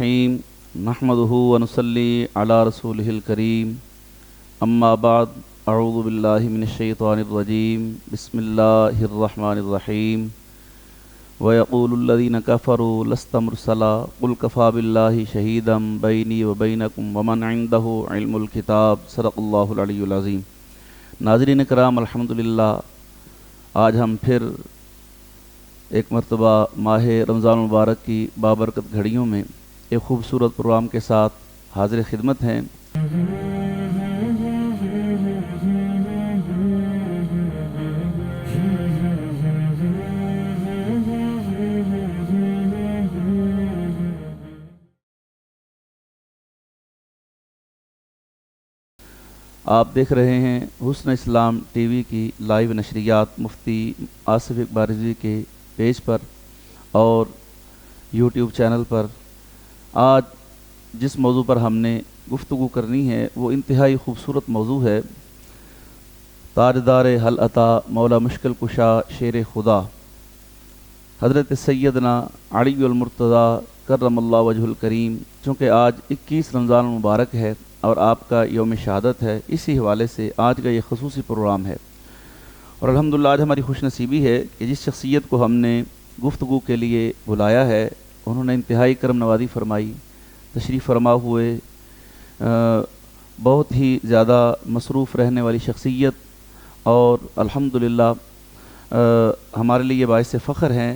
الرحیم نحمدہ ونصلی علی رسولہ الکریم اما بعد اعوذ باللہ من الشیطان الرجیم بسم اللہ الرحمن الرحیم وَيَقُولُ الَّذِينَ كَفَرُوا لَسْتَ مُرْسَلًا قُلْ كَفَى بِاللَّهِ شَهِيدًا بَيْنِي وَبَيْنَكُمْ وَمَنْ عِندَهُ عِلْمُ الْكِتَابِ صدق اللہ العلی العظیم۔ ناظرین کرام، الحمدللہ آج ہم پھر ایک مرتبہ ماہ رمضان المبارک کی بابرکت گھڑیوں میں ایک خوبصورت پروگرام کے ساتھ حاضر خدمت ہیں۔ آپ دیکھ رہے ہیں حسن اسلام ٹی وی کی لائیو نشریات مفتی آصف اقبال رضوی کے پیج پر اور یوٹیوب چینل پر۔ آج جس موضوع پر ہم نے گفتگو کرنی ہے وہ انتہائی خوبصورت موضوع ہے۔ تاجدار حل عطا مولا مشکل کشا شیر خدا حضرت سیدنا علی المرتضیٰ کرم اللہ وجہ الکریم، چونکہ آج 21 رمضان المبارک ہے اور آپ کا یوم شہادت ہے، اسی حوالے سے آج کا یہ خصوصی پروگرام ہے۔ اور الحمدللہ آج ہماری خوش نصیبی ہے کہ جس شخصیت کو ہم نے گفتگو کے لیے بلایا ہے انہوں نے انتہائی کرم نوازی فرمائی، تشریف فرما ہوئے، بہت ہی زیادہ مصروف رہنے والی شخصیت، اور الحمدللہ ہمارے لیے باعث فخر ہیں،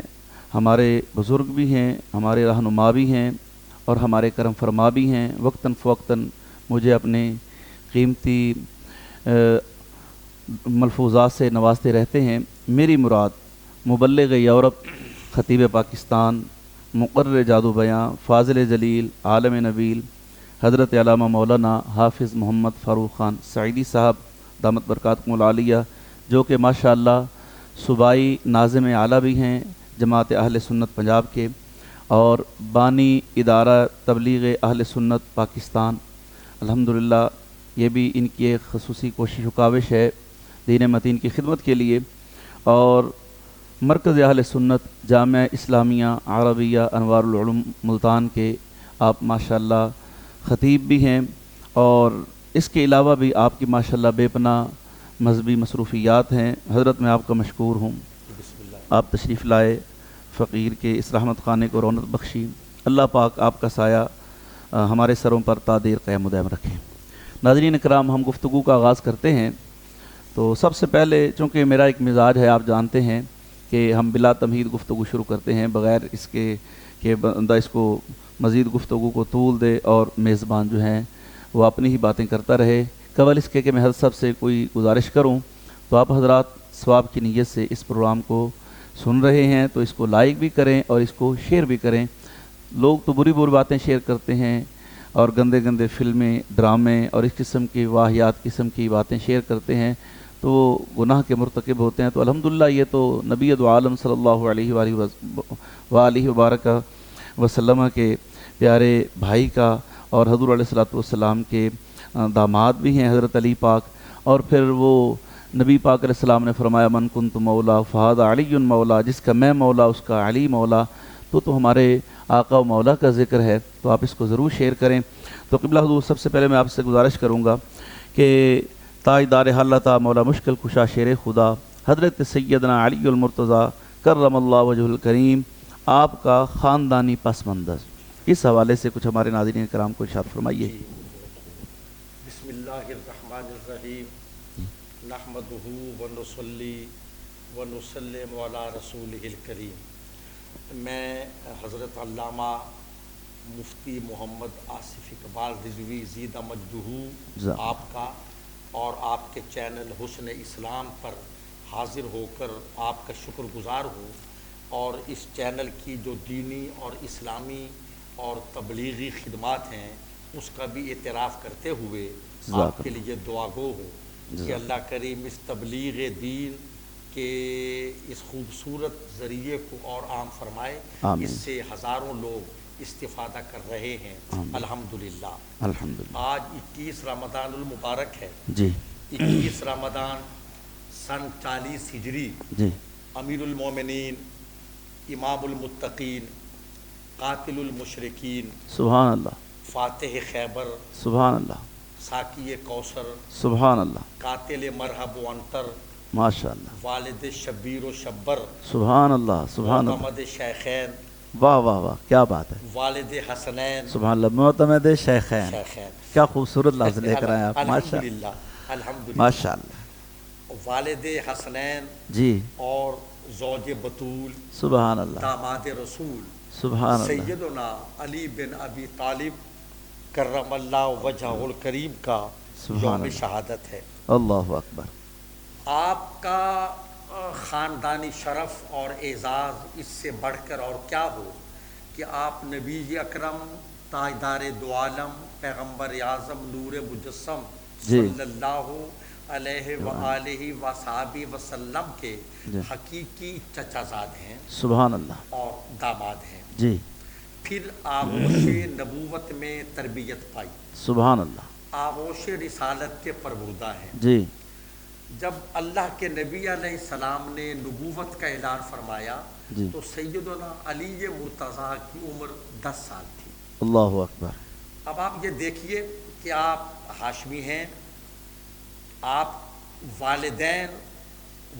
ہمارے بزرگ بھی ہیں، ہمارے رہنما بھی ہیں اور ہمارے کرم فرما بھی ہیں۔ وقتاً فوقتاً مجھے اپنے قیمتی ملفوظات سے نوازتے رہتے ہیں۔ میری مراد مبلغ یورپ، خطیب پاکستان، مقرر جادو بیاں، فاضل جلیل، عالم نبیل حضرت علامہ مولانا حافظ محمد فاروق خان سعیدی صاحب دامت برکاتکم العالیہ، جو کہ ماشاءاللہ صوبائی ناظم اعلیٰ بھی ہیں جماعت اہل سنت پنجاب کے اور بانی ادارہ تبلیغ اہل سنت پاکستان۔ الحمدللہ یہ بھی ان کی ایک خصوصی کوشش و کاوش ہے دین متین کی خدمت کے لیے۔ اور مرکز اہل سنت جامعہ اسلامیہ عربیہ انوار العلوم ملتان کے آپ ماشاءاللہ خطیب بھی ہیں، اور اس کے علاوہ بھی آپ کی ماشاءاللہ بے پناہ مذہبی مصروفیات ہیں۔ حضرت میں آپ کا مشکور ہوں، آپ تشریف لائے، فقیر کے اس رحمت خانے کو رونق بخشی۔ اللہ پاک آپ کا سایہ ہمارے سروں پر تا دیر قیام و دائم رکھیں۔ ناظرین کرام، ہم گفتگو کا آغاز کرتے ہیں تو سب سے پہلے چونکہ میرا ایک مزاج ہے، آپ جانتے ہیں کہ ہم بلا تمہید گفتگو شروع کرتے ہیں، بغیر اس کے کہ بندہ اس کو مزید گفتگو کو طول دے اور میزبان جو ہیں وہ اپنی ہی باتیں کرتا رہے۔ قبل اس کے کہ میں حضرت صاحب سے کوئی گزارش کروں تو آپ حضرات ثواب کی نیت سے اس پروگرام کو سن رہے ہیں تو اس کو لائک بھی کریں اور اس کو شیئر بھی کریں۔ لوگ تو بری باتیں شیئر کرتے ہیں اور گندے گندے فلمیں، ڈرامے اور اس قسم کی واہیات قسم کی باتیں شیئر کرتے ہیں تو وہ گناہ کے مرتکب ہوتے ہیں۔ تو الحمدللہ یہ تو نبی دو عالم صلی اللہ علیہ وآلہ وبارک وسلم کے پیارے بھائی کا اور حضور علیہ الصلوۃ والسلام کے داماد بھی ہیں حضرت علی پاک، اور پھر وہ نبی پاک علیہ السلام نے فرمایا من کنت مولا فہذا علی مولا، جس کا میں مولا اس کا علی مولا۔ تو ہمارے آقا و مولا کا ذکر ہے تو آپ اس کو ضرور شیئر کریں۔ تو قبلہ حضور، سب سے پہلے میں آپ سے گزارش کروں گا کہ تاجدار حل عطا مولا مشکل کشا شیر خدا حضرت سیدنا علی المرتضیٰ کرم اللہ وجہ الکریم، آپ کا خاندانی پس منظر اس حوالے سے کچھ ہمارے ناظرین کرام کو ارشاد فرمائیے۔ بسم اللہ الرحمن الرحیم، نحمدہ ونصلی ونسلم علی رسولہ الکریم۔ میں حضرت علامہ مفتی محمد آصف اقبال رضوی زیدہ مجدہ آپ کا اور آپ کے چینل حسن اسلام پر حاضر ہو کر آپ کا شکر گزار ہوں، اور اس چینل کی جو دینی اور اسلامی اور تبلیغی خدمات ہیں اس کا بھی اعتراف کرتے ہوئے آپ کے لیے دعا گو ہوں کہ اللہ کریم اس تبلیغ دین کہ اس خوبصورت ذریعے کو اور عام فرمائے۔ اس سے ہزاروں لوگ استفادہ کر رہے ہیں الحمدللہ۔ آج 21 رمضان المبارک ہے جی، 21 رمضان سن 40 ہجری، امیر المومنین، امام المتقین، قاتل المشرکین، سبحان اللہ، فاتح خیبر، سبحان اللہ، ساقی کوثر، سبحان اللہ، قاتل مرحب و انتر، ماشاء اللہ، والد شبیر و شبر، سبحان اللہ، سبحان اللہ، معتمد شیخین، واہ واہ واہ، کیا بات ہے، والد حسنین، سبحان اللہ، معتمد شیخین، شیخین، کیا خوبصورت لفظ لے کر آئے آپ، ماشاء اللہ، الحمدللہ الحمدللہ، ماشاء اللہ، والد حسنین جی، اور زوج بطول، سبحان اللہ، داماد رسول، سبحان اللہ، سیدنا علی بن ابی طالب کرم اللہ وجہہ الکریم کا سبحان یوم اللہ، شہادت ہے۔ اللہ اکبر، آپ کا خاندانی شرف اور اعزاز اس سے بڑھ کر اور کیا ہو کہ آپ نبی اکرم تاجدار دو عالم پیغمبر اعظم نور مجسم جی، صلی اللہ علیہ وآلہ وصحبہ وسلم کے جی، حقیقی چچا زاد ہیں سبحان اللہ، اور داماد ہیں۔ جی، پھر آغوش نبوت میں تربیت پائی، سبحان اللہ، آغوش رسالت کے پروردہ ہیں۔ جی، جب اللہ کے نبی علیہ السلام نے نبوت کا اعلان فرمایا جی، تو سیدنا علی مرتضیٰ کی عمر 10 سال تھی۔ اللہ اکبر، اب آپ یہ دیکھیے کہ آپ ہاشمی ہیں، آپ والدین،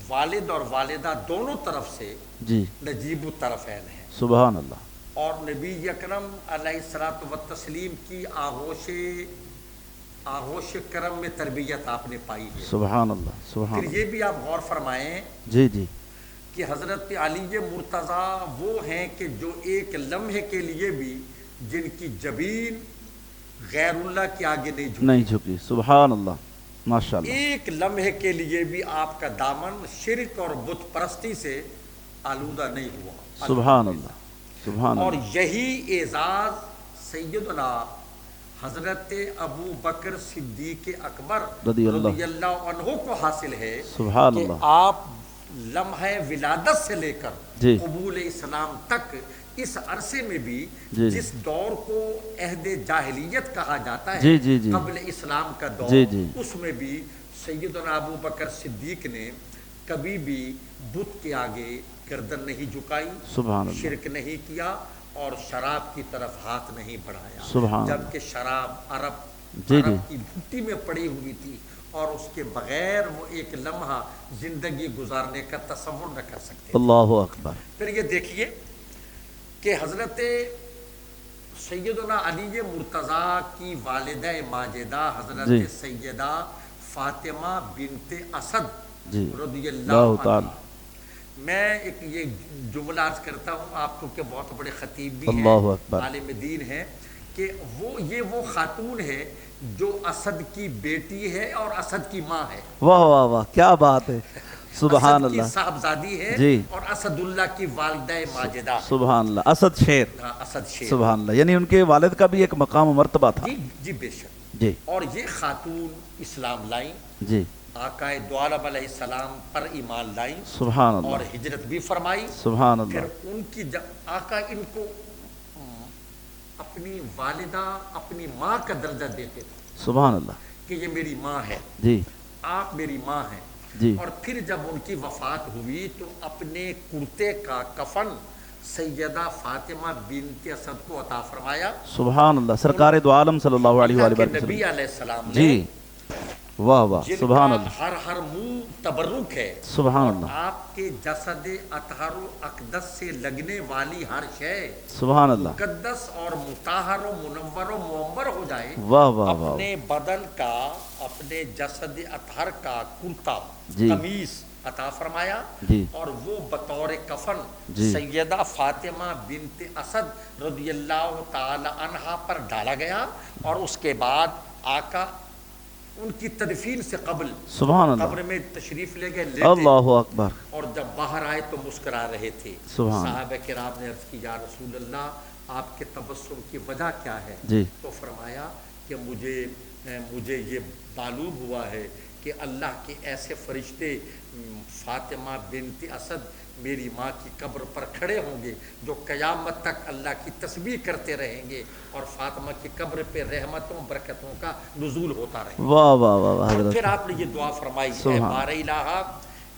والد اور والدہ دونوں طرف سے جی، نجیب الطرفین ہیں، سبحان اللہ، اور نبی اکرم علیہ الصلوۃ والتسلیم کی آغوش کرم میں تربیت آپ نے پائی ہے۔ سبحان اللہ، سبحان پھر اللہ، یہ بھی آپ غور فرمائیں جی، جی، کہ حضرت علی مرتضیٰ وہ ہیں کہ جو ایک لمحے کے لیے بھی جن کی جبین غیر اللہ کے آگے نہیں جھکی، نہیں جھکی، سبحان اللہ، ماشاء اللہ، ایک لمحے کے لیے بھی آپ کا دامن شرک اور بت پرستی سے آلودہ نہیں ہوا۔ سبحان اللہ، سبحان اور اللہ، یہی اعزاز سیدنا حضرت ابو بکر صدیق اکبر رضی اللہ رضی اللہ عنہ کو حاصل ہے سبحان کہ اللہ، آپ لمحہ ولادت سے لے کر جی، قبول اسلام تک اس عرصے میں بھی جی، جی، جس دور کو عہد جاہلیت کہا جاتا ہے، جی، جی، جی، قبل اسلام کا دور، جی، جی، اس میں بھی سیدنا ابو بکر صدیق نے کبھی بھی بت کے آگے گردن نہیں جھکائی، سبحان اللہ، شرک نہیں کیا اور شراب کی طرف ہاتھ نہیں بڑھایا، سبحان اللہ، جبکہ شراب جی، عرب جی، کی بھٹی میں پڑی ہوئی تھی اور اس کے بغیر وہ ایک لمحہ زندگی گزارنے کا تصور نہ کر سکتے تھے۔ اللہ اکبر، پھر یہ دیکھیے کہ حضرت سیدنا علی مرتضیٰ کی والدہ ماجدہ حضرت جی، سیدہ فاطمہ بنت اسد جی، رضی اللہ اللہ تعالی، عنہ، میں ایک یہ جملہ عرض کرتا ہوں، آپ کیونکہ بہت بڑے خطیب بھی ہیں، اللہ اکبر، عالم دین ہیں، کہ وہ خاتون ہے جو اسد کی بیٹی ہے اور اسد کی ماں ہے، واہ واہ واہ، کیا بات ہے، سبحان اسد کی اللہ، صاحبزادی ہے جی، اور اسد اللہ کی والدہ ماجدہ ہے۔ سبحان اللہ، اسد شیر، ہاں، اسد شیر، سبحان اللہ، یعنی ان کے والد کا بھی ایک مقام و مرتبہ تھا، جی جی بے شک۔ جی، اور یہ خاتون اسلام لائیں، جی، آقا دو عالم علیہ السلام پر ایمان لائیں سبحان اور اللہ، ہجرت بھی فرمائی۔ سبحان پھر اللہ، ان کی آقا ان کو اپنی والدہ، اپنی ماں کا درجہ دیتے تھے سبحان اللہ، کہ یہ میری ماں ہے، جی، آپ میری ماں ہیں۔ جی، اور پھر جب ان کی وفات ہوئی تو اپنے کرتے کا کفن سیدہ فاطمہ بنت اسد کو عطا فرمایا۔ سبحان اللہ، سرکار دو عالم صلی اللہ علیہ اللہ وآلہ کے وسلم، نبی علیہ السلام نے جی، واہ واہ، جن سبحان کا اللہ، ہر منہ تبرک ہے، سبحان اور اللہ، آپ کے جسد اطہر و اقدس سے لگنے والی ہر شے سبحان اللہ، مقدس اور مطہر و منور و معمر ہو جائے، واہ واہ واہ، اپنے بدن کا، اپنے جسد اطہر کا کرتا، جی، قمیص عطا فرمایا، جی، اور وہ بطور کفن جی، سیدہ فاطمہ بنت اسد رضی اللہ تعالی عنہا پر ڈالا گیا، اور اس کے بعد آقا ان کی تدفین سے قبل سبحان اللہ، قبر میں تشریف لے گئے، لیٹے، اللہ اکبر، اور جب باہر آئے تو مسکرا رہے تھے۔ سبحان صحابہ کرام نے عرض کی یا رسول اللہ آپ کے تبسم کی وجہ کیا ہے؟ جی، تو فرمایا کہ مجھے یہ معلوم ہوا ہے کہ اللہ کے ایسے فرشتے فاطمہ بنت اسد میری ماں کی قبر پر کھڑے ہوں گے جو قیامت تک اللہ کی تسبیح کرتے رہیں گے، اور فاطمہ کی قبر پہ رحمتوں برکتوں کا نزول ہوتا رہے گا۔ واہ واہ واہ واہ، اور حضرت، پھر آپ نے یہ دعا فرمائی، اے سبحان، بار الہ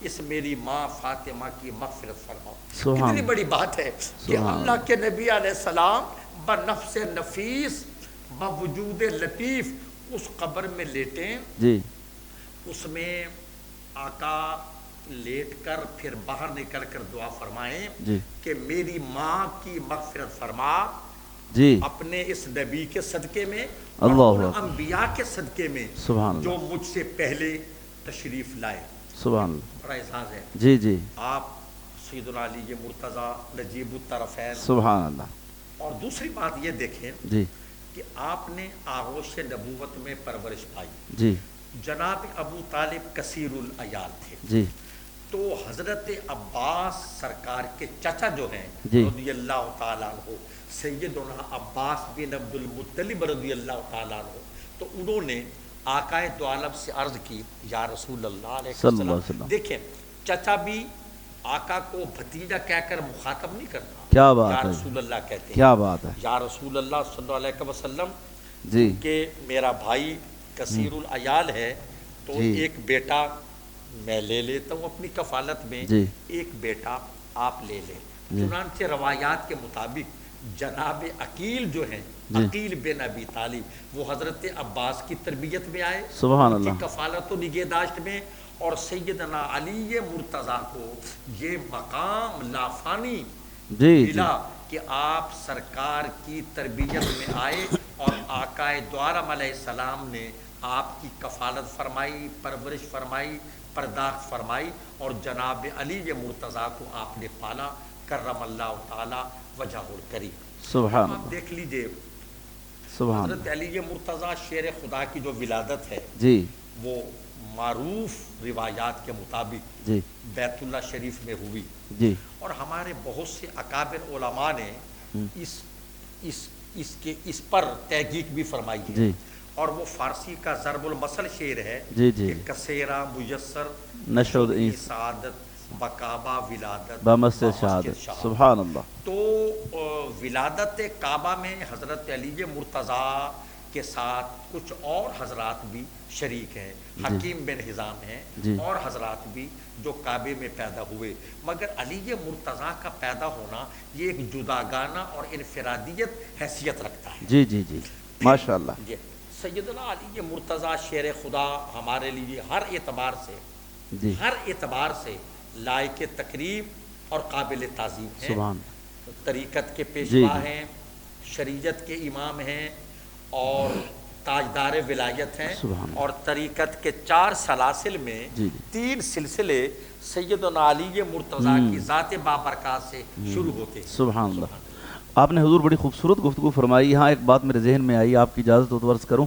اس میری ماں فاطمہ کی مغفرت فرماؤ۔ سبحان کتنی بڑی بات ہے کہ سبحان اللہ کے نبی علیہ السلام بنفس نفیس بوجود لطیف اس قبر میں لیٹیں، جی اس میں آقا لیٹ کر پھر باہر نکل کر دعا فرمائیں جی کہ میری ماں کی مغفرت فرما جی اپنے اس نبی کے صدقے میں اللہ اور ان اکبر، انبیاء کے صدقے میں سبحان جو اللہ، مجھ سے پہلے تشریف لائے۔ سبحان اللہ، بڑا اعزاز ہے۔ جی جی آپ سیدنا علی مرتضیٰ نجیب الطرفین، سبحان اللہ، اور دوسری بات یہ دیکھیں جی کہ آپ نے آغوش نبوت میں پرورش پائی۔ جی جناب ابو طالب کثیر العیال تھے، جی تو حضرت عباس سرکار کے چچا جو ہیں جی رضی اللہ تعالیٰ عنہ، سیدنا عباس بن عبد المطلب رضی اللہ تعالیٰ عنہ، تو انہوں نے آقا دو عالم سے عرض کی یا رسول اللہ علیہ صلی اللہ علیہ وسلم۔ وسلم، دیکھیں چچا بھی آقا کو بھتیجا کہہ کر مخاطب نہیں کرتا، کیا بات یا ہے، رسول اللہ کہتے ہیں، کیا بات ہے، یا رسول اللہ صلی اللہ علیہ وسلم، جی کہ میرا بھائی کثیر العیال ہے تو جی ایک بیٹا میں لے لیتا ہوں اپنی کفالت میں، جی ایک بیٹا آپ لے لیں۔ جی چنانچہ روایات کے مطابق جناب عقیل جو ہیں، جی عقیل بن ابی طالب، وہ حضرت عباس کی تربیت میں آئے، سبحان ان کی اللہ، کفالت و نگہداشت میں، اور سیدنا علی مرتضیٰ کو یہ مقام لافانی جی جی ملا کہ آپ سرکار کی تربیت میں آئے اور آقا دو عالم علیہ السلام نے آپ کی کفالت فرمائی، پرورش فرمائی، پرداخت فرمائی، اور جناب علی مرتضیٰ کو آپ نے پالا، کرم اللہ تعالی وجہ الکریم۔ سبحان آپ اللہ، دیکھ لیجئے سبحان حضرت اللہ، علی مرتضیٰ شیر خدا کی جو ولادت ہے جی وہ معروف روایات کے مطابق جی بیت اللہ شریف میں ہوئی، جی اور ہمارے بہت سے اکابر علماء نے اس پر تحقیق بھی فرمائی ہے، جی اور وہ فارسی کا ضرب المثل شعر ہے جی جی کہ کثیرہ میسر نشد شدی عیس سعادت بکعبہ ولادت بمس بمسجد شہادت، شہادت۔ سبحان اللہ، تو ولادت کعبہ میں حضرت علی مرتضیٰ کے ساتھ کچھ اور حضرات بھی شریک ہیں، حکیم بن حزام ہیں جی اور حضرات بھی جو کعبے میں پیدا ہوئے، مگر علی مرتضیٰ کا پیدا ہونا یہ ایک جداگانہ اور انفرادیت حیثیت رکھتا ہے۔ جی جی جی ماشاء اللہ، جی سیدنا علی مرتضیٰ شیر خدا ہمارے لیے ہر اعتبار سے لائق تکریم اور قابل تعظیم ہیں، سبحان، طریقت کے جی پیشوا جی ہیں، شریعت کے امام ہیں، اور تاجدار ولایت ہیں، سبحان اور طریقت کے 4 سلاسل میں جی جی 3 سلسلے سیدنا علی مرتضیٰ کی ذات بابرکات سے شروع ہوتے ہیں۔ سبحان اللہ، آپ نے حضور بڑی خوبصورت گفتگو فرمائی۔ یہاں ایک بات میرے ذہن میں آئی، آپ کی اجازت ہو تو عرض کروں۔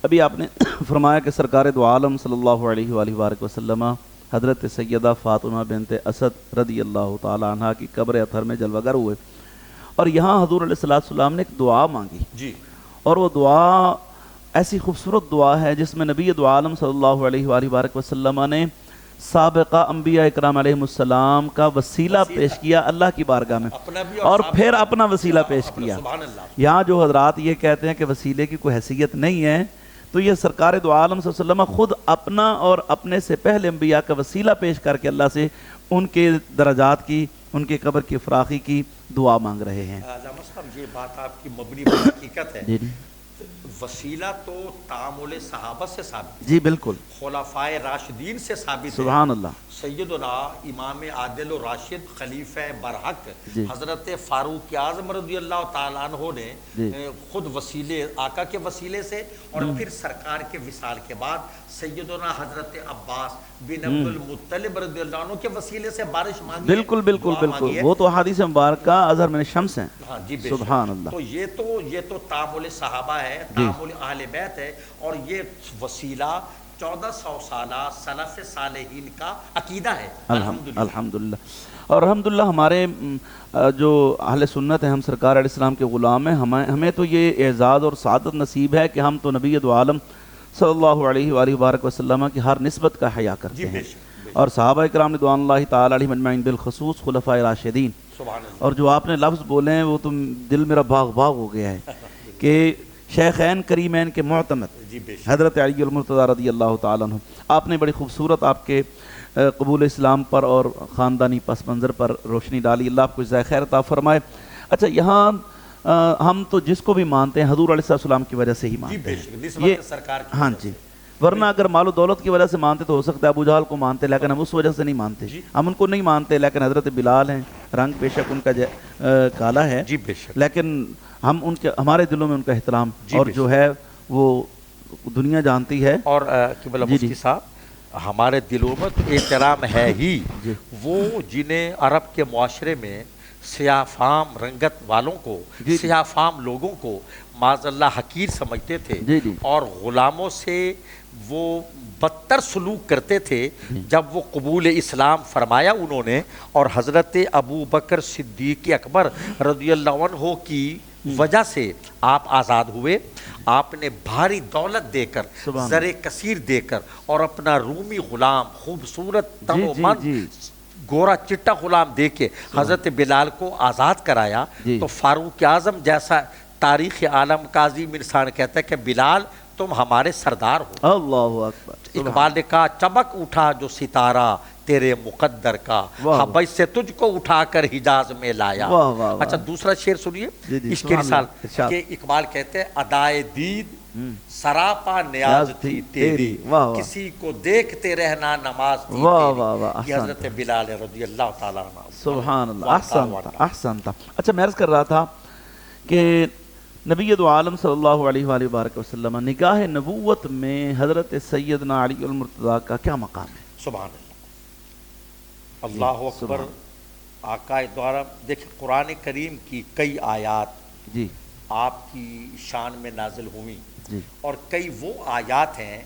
ابھی آپ نے فرمایا کہ سرکار دو عالم صلی اللہ علیہ وآلہ وآلہ وسلم حضرت سیدہ فاطمہ بنت اسد رضی اللہ تعالی عنہ کی قبر اطہر میں جلوہ گر ہوئے، اور یہاں حضور علیہ السلام نے ایک دعا مانگی، جی، اور وہ دعا ایسی خوبصورت دعا ہے جس میں نبی دو عالم صلی اللہ علیہ وآلہ وآلہ وسلم نے سابقہ انبیاء اکرام علیہ السلام کا وسیلہ پیش کیا اللہ کی بارگاہ میں، اپنا بھی اور پھر اپنا وسیلہ پیش کیا۔ سبحان اللہ۔ یہاں جو حضرات یہ کہتے ہیں کہ وسیلے کی کوئی حیثیت نہیں ہے، تو یہ سرکار دو عالم صلی اللہ علیہ وسلم خود اپنا اور اپنے سے پہلے انبیاء کا وسیلہ پیش کر کے اللہ سے ان کے درجات کی، ان کے قبر کی فراخی کی دعا مانگ رہے ہیں۔ علامہ صاحب یہ بات آپ کی مبنی پر حقیقت ہے، جی جی وسیلہ تو تعامل صحابہ سے ثابت، جی بالکل، خلفائے راشدین سے ثابت ہے۔ سبحان اللہ، سیدنا امام عادل و راشد خلیفہ برحق جی حضرت فاروق اعظم رضی اللہ تعالیٰ عنہ نے جی خود وسیلے آقا کے وسیلے سے، اور پھر سرکار کے وصال کے بعد سیدنا حضرت عباس بن عبد المطلب رضی اللہ عنہ کے وسیلے سے بارش مانگی ہے، بالکل بالکل دعا مانگی بالکل، ہے۔ وہ تو احادیث مبارکہ اظہر من الشمس ہیں۔ ہاں جی بے شک۔ سبحان اللہ، تو یہ تو تعامل صحابہ ہے، تعامل اہل بیت ہے، اور یہ وسیلہ 1400 سالہ سلف صالحین کا عقیدہ ہے، الحمدللہ۔ الحمدللہ، اور الحمدللہ ہمارے جو اہل سنت ہیں، ہم سرکار علیہ السلام کے غلام ہیں، ہمیں تو یہ اعزاز اور سعادت نصیب ہے کہ ہم تو نبی دو عالم صلی اللہ علیہ وآلہ وآلہ وسلم کی ہر نسبت کا حیا کرتے جی ہیں، بے شک، اور صحابہ کرام رضوان اللہ تعالی علیہم اجمعین بالخصوص خلفائے راشدین، سبحان اللہ۔ اور جو آپ نے لفظ بولے ہیں وہ تو دل میرا باغ باغ ہو گیا ہے کہ شیخین کریمین کے معتمد جی بے شک حضرت علی المرتضیٰ رضی اللہ تعالیٰ عنہ، آپ نے بڑی خوبصورت آپ کے قبول اسلام پر اور خاندانی پس منظر پر روشنی ڈالی، اللہ آپ کو جزائے خیر عطا فرمائے۔ اچھا، یہاں ہم تو جس کو بھی مانتے ہیں حضور علیہ السلام کی وجہ سے ہی جی مانتے بے ہیں، شک نسبت سرکار کی ہاں وجہ جی، سے۔ ورنہ اگر مال و دولت کی وجہ سے مانتے تو ہو سکتا ہے ابو جہل کو مانتے، لیکن ہم اس وجہ سے نہیں مانتے، جی ہم ان کو نہیں مانتے، لیکن حضرت بلال ہیں، رنگ بے شک ان کا کالا ہے، جی بے شک لیکن ہم ان کے ہمارے دلوں میں ان کا احترام جی اور بے جو ہے وہ دنیا جانتی ہے۔ اور قبلہ جی مفتی صاحب، ہمارے دلوں میں تو احترام ہے ہی، جی وہ جنہیں عرب کے معاشرے میں سیاہ فام رنگت والوں کو، جی سیاہ فام لوگوں کو معاذ اللہ حقیر سمجھتے تھے جی جی اور غلاموں سے وہ بدتر سلوک کرتے تھے، جب وہ قبول اسلام فرمایا انہوں نے اور حضرت ابو بکر صدیق اکبر رضی اللہ عنہ کی وجہ سے آپ آزاد ہوئے، آپ نے بھاری دولت دے کر، سبحان زر کثیر دے کر اور اپنا رومی غلام خوبصورت تن و جی من جی گورا چٹا غلام دے کے حضرت بلال کو آزاد کرایا، جی تو فاروق اعظم جیسا تاریخ عالم کا عظیم انسان کہتا ہے کہ بلال تم ہمارے سردار ہو۔ اللہ اکبر، اقبال نے کہا چمک اٹھا جو ستارہ تیرے مقدر کا، واہ حبش سے تجھ کو اٹھا کر حجاز میں لایا۔ واہ واہ واہ، اچھا دوسرا شعر سنیے جی جی، عشق سبحان رسال اللہ، ارشاد۔ کہ اقبال کہتے ہیں ادائے دید سراپا نیاز تھی تیری، واہ واہ، کسی کو دیکھتے رہنا نماز تھی واہ تیری۔ واہ واہ، یہ احسن حضرت بلال رضی اللہ تعالیٰ عنہ۔ سبحان اللہ، واہ احسن واہ تھا واہ۔ احسن تھا۔ اچھا، میں عرض کر رہا تھا کہ نبی دو عالم صلی اللہ علیہ وآلہ وبارک وسلم نگاہ نبوت میں حضرت سیدنا علی المرتضیٰ کا کیا مقام ہے؟ سبحان اللہ، اللہ اکبر۔ آقا دوارا دیکھیں قرآن کریم کی کئی آیات جی آپ کی شان میں نازل ہوئیں، جی اور کئی وہ آیات ہیں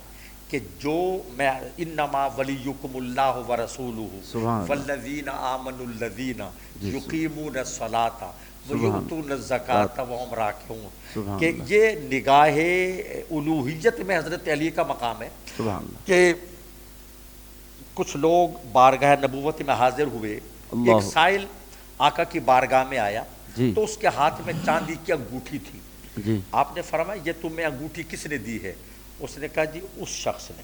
کہ جو میں انما ولیکم اللہ ورسولہ سبحان اللہ، والذین آمنوا الذین جی یقیمون الصلاۃ سبحان ویؤتون الزکاۃ وہم راکعون، سبحان کہ اللہ، یہ نگاہ الوہیت میں حضرت علی کا مقام ہے سبحان اللہ، کہ کچھ لوگ بارگاہ نبوت میں حاضر ہوئے، اللہ، ایک سائل آقا کی بارگاہ میں آیا جی تو اس کے ہاتھ میں چاندی کی انگوٹھی تھی، جی آپ نے فرمایا یہ تمہیں انگوٹھی کس نے دی ہے؟ اس نے کہا جی اس شخص نے،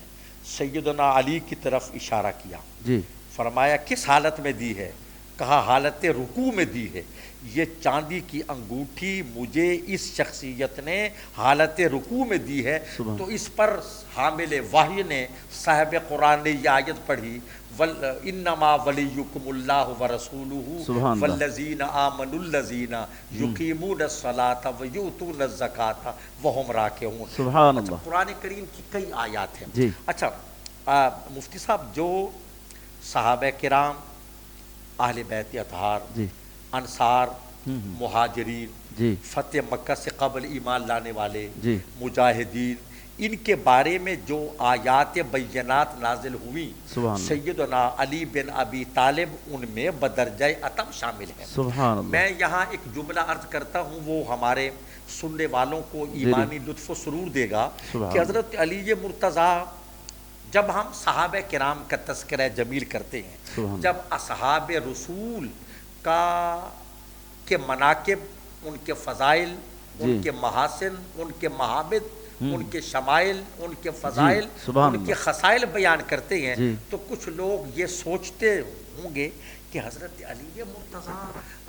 سیدنا علی کی طرف اشارہ کیا، جی فرمایا کس حالت میں دی ہے؟ کہا حالت رکوع میں دی ہے۔ یہ چاندی کی انگوٹھی مجھے اس شخصیت نے حالت رکوع میں دی ہے، سبحان، تو اس پر حامل وحی نے صاحب قرآن نے یہ آیت پڑھی انما ولیکم اللہ ورسولہ سبحان اللہ، والذین آمنوا الذین یقیمون الصلاۃ ویؤتون الزکاۃ وہم راکعون۔ سبحان اچھا، اللہ، قرآن کریم کی کئی آیات ہیں۔ جی اچھا مفتی صاحب، جو صحابہ کرام، اہل بیت اطہار، جی انصار، ہوں، مہاجرین، جی فتح مکہ سے قبل ایمان لانے والے، جی مجاہدین، ان کے بارے میں جو آیات بینات نازل ہوئیں، سبحان اللہ، سیدنا علی بن ابی طالب ان میں بدرجہ اتم شامل ہیں۔ سبحان اللہ، میں یہاں ایک جملہ عرض کرتا ہوں، وہ ہمارے سننے والوں کو ایمانی لطف و سرور دے گا سبحان کہ حضرت علی مرتضیٰ، جب ہم صحابہ کرام کا تذکرہ جمیل کرتے ہیں، سبحان جب اصحاب رسول کے مناقب، ان کے فضائل، ان کے محاسن، ان کے محامد، ان کے شمائل، ان کے فضائل، سبحان ان کے اللہ، خصائل بیان کرتے ہیں، جی تو کچھ لوگ یہ سوچتے ہوں گے کہ حضرت علی مرتضیٰ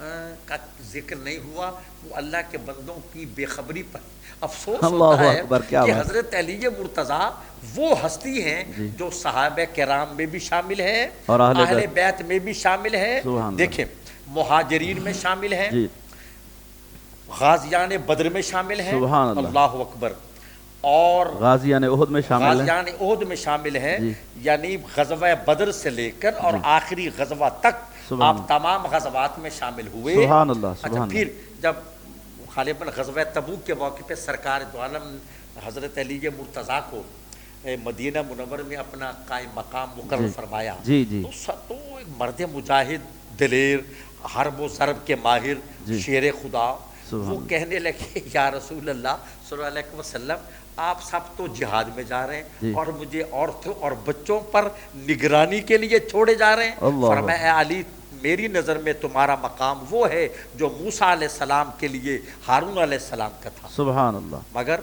کا ذکر نہیں ہوا، وہ اللہ کے بندوں کی بے خبری پر افسوس اللہ ہوتا ہے اکبر، کیا کہ بات، حضرت علی مرتضیٰ وہ ہستی ہیں جی جو صحابہ کرام میں بھی شامل ہیں اور اہل بیت میں بھی شامل ہیں۔ سبحان اللہ، دیکھیں مہاجرین میں شامل ہیں، جی غازیان بدر میں شامل ہیں، سبحان اللہ، اللہ اکبر، اور غازیان احد میں شامل ہے، غازیان احد میں شامل ہیں، جی یعنی غزوہ بدر سے لے کر اور جی آخری غزوہ تک سبحان آپ اللہ، تمام غزوات میں شامل ہوئے۔ سبحان اللہ، اچھا سبحان پھر اللہ، جب غالباً غزوہ تبوک کے موقع پہ سرکار دو عالم حضرت علی مرتضیٰ کو مدینہ منور میں اپنا قائم مقام مقرر جی فرمایا، جی جی تو ایک مرد مجاہد، دلیر، حرب و ضرب کے ماہر، جی شیر خدا، سبحان وہ اللہ، کہنے لگے یا رسول اللہ صلی اللہ علیہ وسلم، آپ سب تو جہاد میں جا رہے ہیں جی اور مجھے عورتوں اور بچوں پر نگرانی کے لیے چھوڑے جا رہے ہیں۔ اللہ، فرمایا اے علی، میری نظر میں تمہارا مقام وہ ہے جو موسیٰ علیہ السلام کے لیے ہارون علیہ السلام کا تھا، سبحان اللہ. مگر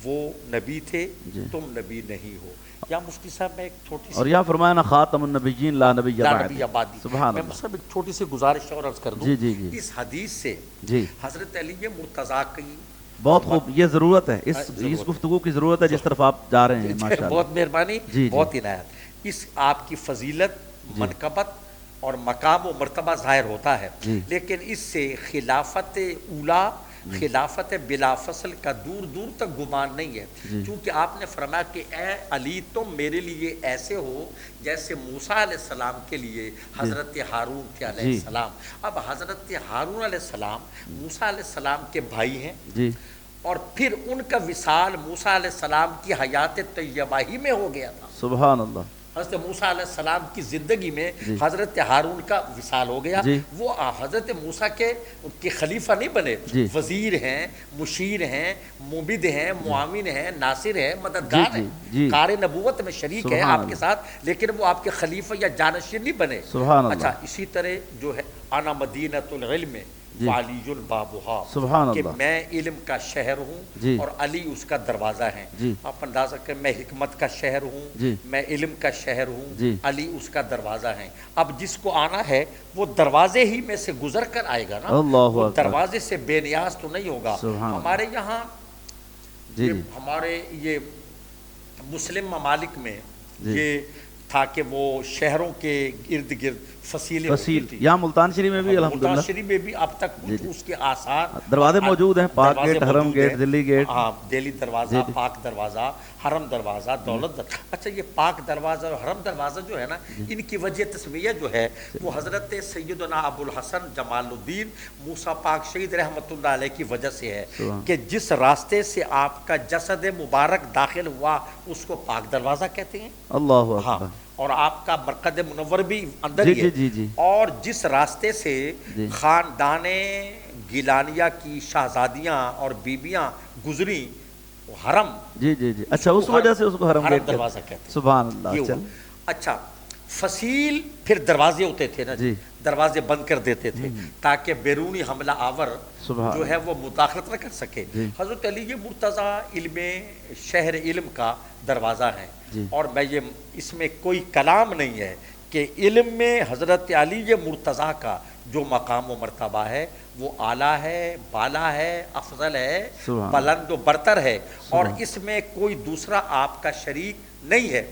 وہ نبی تھے، جی. تم نبی نہیں ہو. یا مفتی صاحب میں ایک چھوٹی سی اور یہاں فرمایا نا خاتم النبیین لا نبی لا بعد. نبی آبادی، سبحان میں اللہ. صاحب ایک چھوٹی سی گزارش اور عرض کر دوں. جی جی جی اس حدیث سے جی حضرت علی مرتضیٰ کی بہت خوب، یہ ضرورت ہے، اس ضرورت گفتگو کی ضرورت ہے جس طرف آپ جا رہے ہیں. ماشاء اللہ. بہت مہربانی، جی بہت عنایت. اس آپ کی فضیلت، منقبت اور مقام و مرتبہ ظاہر ہوتا ہے، جی. لیکن اس سے خلافت اولا، خلافت بلا فصل کا دور دور تک گمان نہیں ہے. چونکہ آپ نے فرمایا کہ اے علی تم میرے لیے ایسے ہو جیسے موسیٰ علیہ السلام کے لیے حضرت ہارون تھے علیہ السلام. اب حضرت ہارون علیہ السلام موسیٰ علیہ السلام کے بھائی ہیں، جی اور پھر ان کا وصال موسیٰ علیہ السلام کی حیات طیبہ ہی میں ہو گیا تھا. سبحان اللہ. حضرت موسیٰ علیہ السلام کی زندگی میں حضرت ہارون کا وصال ہو گیا. وہ حضرت موسیٰ کے خلیفہ نہیں بنے، وزیر ہیں، مشیر ہیں، مبد ہیں، معاون ہیں، ناصر ہیں، مددگار ہیں، کار نبوت میں شریک ہیں آپ کے ساتھ، لیکن وہ آپ کے خلیفہ یا جانشین نہیں بنے. اچھا اسی طرح جو ہے انا مدینۃ العلم وعلی بابھا، کہ میں علم کا شہر ہوں اور علی اس کا دروازہ ہے. آپ اندازہ کریں، میں حکمت کا شہر ہوں، میں علم کا شہر ہوں، علی اس کا دروازہ ہے. اب جس کو آنا ہے وہ دروازے ہی میں سے گزر کر آئے گا نا، وہ دروازے سے بے نیاز تو نہیں ہوگا. ہمارے یہاں ہمارے یہ مسلم ممالک میں یہ تھا کہ وہ شہروں کے ارد گرد فصیلیں ہوتی تھی. یہاں ملتان شریف میں بھی الحمدللہ، ملتان شریف میں بھی اب تک اس کے آثار، دروازے موجود ہیں، پاک گیٹ، حرم گیٹ، دلی گیٹ. ہاں، دہلی دروازہ، پاک دروازہ، حرم دروازہ، دولت دروازہ. اچھا یہ پاک دروازہ اور حرم دروازہ جو ہے نا، ان کی وجہ تسمیہ جو ہے وہ حضرت سیدنا ابو الحسن جمال الدین موسیٰ پاک شہید رحمۃ اللہ علیہ کی وجہ سے ہے کہ جس راستے سے آپ کا جسد مبارک داخل ہوا اس کو پاک دروازہ کہتے ہیں. اللہ اکبر. اور آپ کا مرقد منور بھی اندر ہی ہے. اور جس راستے سے خاندان گیلانیہ کی شہزادیاں اور بیبیاں گزری حرم، جی جی جی اچھا اس وجہ سے اس کو حرم گیٹ دروازہ کہتے ہیں. سبحان اللہ. اچھا فصیل پھر دروازے ہوتے تھے نا، دروازے بند کر دیتے تھے تاکہ بیرونی حملہ آور جو ہے وہ مداخلت نہ کر سکے. حضرت علی یہ مرتضیٰ علم شہر علم کا دروازہ ہے. اور میں یہ اس میں کوئی کلام نہیں ہے کہ علم میں حضرت علی یہ مرتضیٰ کا جو مقام و مرتبہ ہے وہ اعلیٰ ہے، بالا ہے، افضل ہے، بلند و برتر ہے، اور اس میں کوئی دوسرا آپ کا شریک نہیں ہے.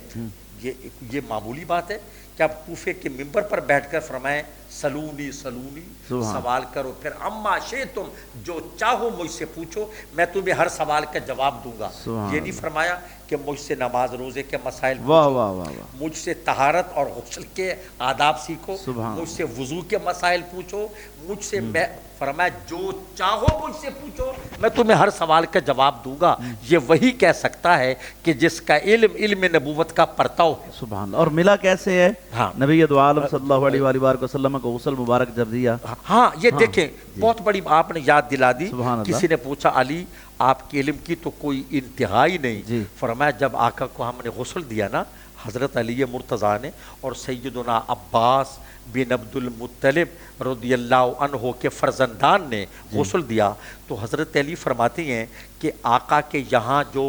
یہ معمولی بات ہے کہ آپ کوفے کے ممبر پر بیٹھ کر فرمائیں سلونی سلونی، سوال کرو، پھر اما شئتم، جو چاہو مجھ سے پوچھو، میں تمہیں ہر سوال کا جواب دوں گا. یہ نہیں فرمایا کہ مجھ سے نماز روزے کے مسائل پوچھو، مجھ سے طہارت اور غسل کے آداب سیکھو، مجھ سے وضو کے مسائل پوچھو، مجھ سے میں فرمایا جو چاہو مجھ سے پوچھو، میں تمہیں ہر سوال کا جواب دوں گا. یہ وہی کہہ سکتا ہے کہ جس کا علم نبوت کا پرتو ہے. سبحان اللہ. اور ملا کیسے ہے؟ نبی دو عالم صلی اللہ علیہ وآلہ وسلم کو غسل مبارک جب دیا. ہاں یہ دیکھیں بہت بڑی آپ نے یاد دلا دی. کسی نے پوچھا علی آپ کے علم کی تو کوئی انتہائی نہیں. فرمایا جب آقا کو ہم نے غسل دیا نا، حضرت علی مرتضیٰ نے اور سیدنا عباس بن عبد المطلب رضی اللہ عنہ کے فرزندان نے غسل دیا، تو حضرت علی فرماتے ہیں کہ آقا کے یہاں جو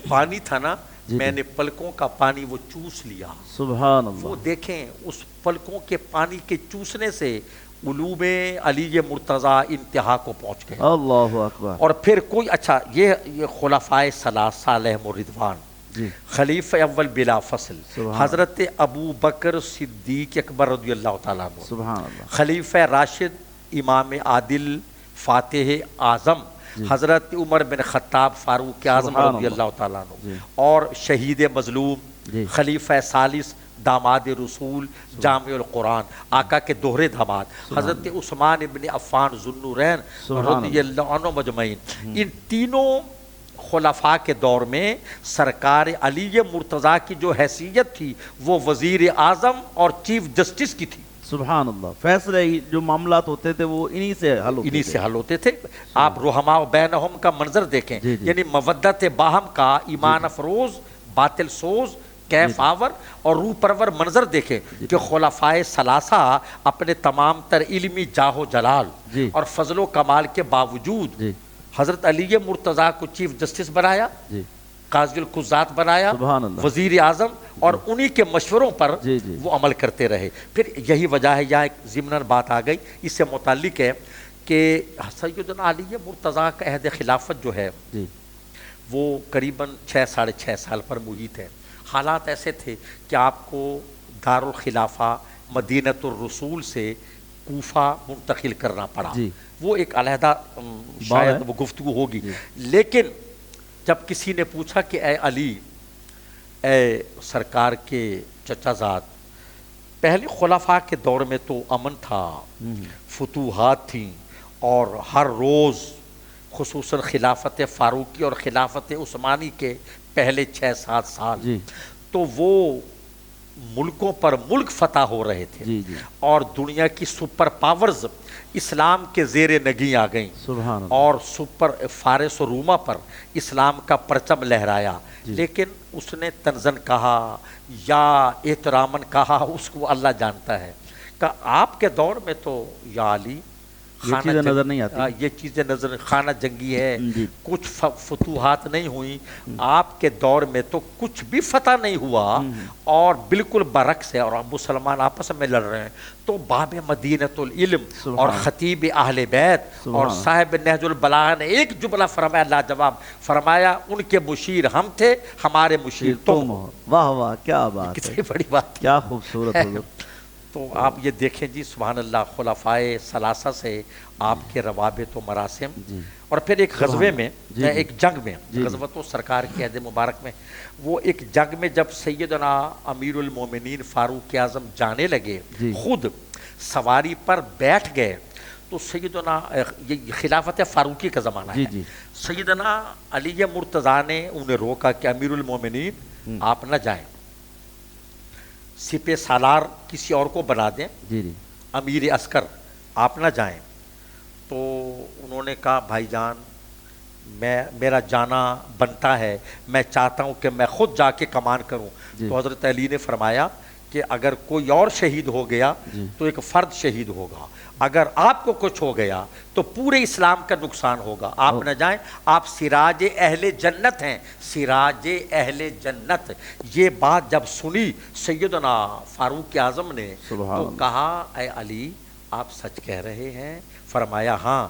پانی تھا نا، میں نے پلکوں کا پانی وہ چوس لیا. سبحان اللہ. وہ دیکھیں اس پلکوں کے پانی کے چوسنے سے علوم علی مرتضیٰ انتہا کو پہنچ گئے. اللہ اکبر. اور پھر کوئی اچھا یہ خلفائے ثلاثہ علیہم الرضوان، خلیفہ اول بلا فصل حضرت ابو بکر صدیق اکبر رضی اللہ تعالیٰ عنہ، سبحان اللہ، خلیفہ راشد امام عادل فاتح اعظم حضرت عمر بن خطاب فاروق اعظم رضی اللہ تعالیٰ عنہ، اور شہید مظلوم خلیفہ ثالث داماد رسول جامع القرآن، آقا کے دوہرے داماد حضرت عثمان ابن عفان ذو النورین رضی اللہ عنہ مجمعین. ان تینوں خلفاء کے دور میں سرکار علی مرتضیٰ کی جو حیثیت تھی وہ وزیر اعظم اور چیف جسٹس کی تھی. سبحان اللہ. فیصلے جو معاملات ہوتے تھے وہ انہی سے حل ہوتے تھے. آپ رحماء بینہم کا منظر دیکھیں، یعنی مودت باہم کا ایمان افروز باطل سوز کیف آور اور روح پرور منظر دیکھیں کہ خلفائے ثلاثہ اپنے تمام تر علمی جاہ و جلال اور فضل و کمال کے باوجود حضرت علی مرتضیٰ کو چیف جسٹس بنایا، قاضی القضات بنایا، وزیر اعظم، اور انہی کے مشوروں پر وہ عمل کرتے رہے۔ پھر یہی وجہ ہے، یہاں ایک ضمناً بات آ گئی اس سے متعلق ہے کہ سیدنا علی مرتضیٰ کا عہد خلافت جو ہے وہ قریباً 6 سال پر محیط ہے۔ حالات ایسے تھے کہ آپ کو دارالخلافہ مدینۃ الرسول سے کوفہ منتقل کرنا پڑا، وہ ایک علیحدہ شاید وہ گفتگو ہوگی۔ لیکن جب کسی نے پوچھا کہ اے علی، اے سرکار کے چچا زاد، پہلے خلفاء کے دور میں تو امن تھا، فتوحات تھیں، اور ہر روز خصوصاً خلافت فاروقی اور خلافت عثمانی کے پہلے 6-7 سال تو وہ ملکوں پر ملک فتح ہو رہے تھے، اور دنیا کی سپر پاورز اسلام کے زیر نگیں آ گئیں، اور سپر فارس و روما پر اسلام کا پرچم لہرایا۔ لیکن اس نے تنزن کہا یا احتراماً کہا، اس کو اللہ جانتا ہے، کہ آپ کے دور میں تو یا علی یہ چیزیں نظر نہیں آتی، یہ چیزیں نظر، خانہ جنگی ہے، کچھ فتوحات نہیں ہوئیں، آپ کے دور میں تو کچھ بھی فتح نہیں ہوا، اور بالکل برعکس ہے، اور مسلمان آپس میں لڑ رہے ہیں۔ تو باب مدینۃ العلم اور خطیب اہل بیت اور صاحب نہج البلاغہ نے ایک جملہ فرمایا لاجواب، فرمایا ان کے مشیر ہم تھے، ہمارے مشیر تم ہو۔ واہ واہ، کیا بات ہے، کتنی بڑی بات، کیا خوبصورت حضور۔ تو آپ یہ دیکھیں جی، سبحان اللہ، خلفائے ثلاثہ سے آپ کے روابط و مراسم، اور پھر ایک غزوے میں، ایک جنگ میں، غزوۃ و سرکار کے عہد مبارک میں، وہ ایک جنگ میں جب سیدنا امیر المومنین فاروق اعظم جانے لگے، خود سواری پر بیٹھ گئے، تو سیدنا، یہ خلافت فاروقی کا زمانہ ہے، سیدنا علی مرتضیٰ نے انہیں روکا کہ امیر المومنین آپ نہ جائیں، سپہ سالار کسی اور کو بنا دیں، امیر عسکر آپ نہ جائیں۔ تو انہوں نے کہا بھائی جان، میرا جانا بنتا ہے، میں چاہتا ہوں کہ میں خود جا کے کمان کروں۔ تو حضرت علی نے فرمایا کہ اگر کوئی اور شہید ہو گیا تو ایک فرد شہید ہوگا، اگر آپ کو کچھ ہو گیا تو پورے اسلام کا نقصان ہوگا، آپ نہ جائیں، آپ سراج اہل جنت ہیں، سراج اہل جنت۔ یہ بات جب سنی سیدنا فاروق اعظم نے تو کہا اے علی، آپ سچ کہہ رہے ہیں؟ فرمایا ہاں،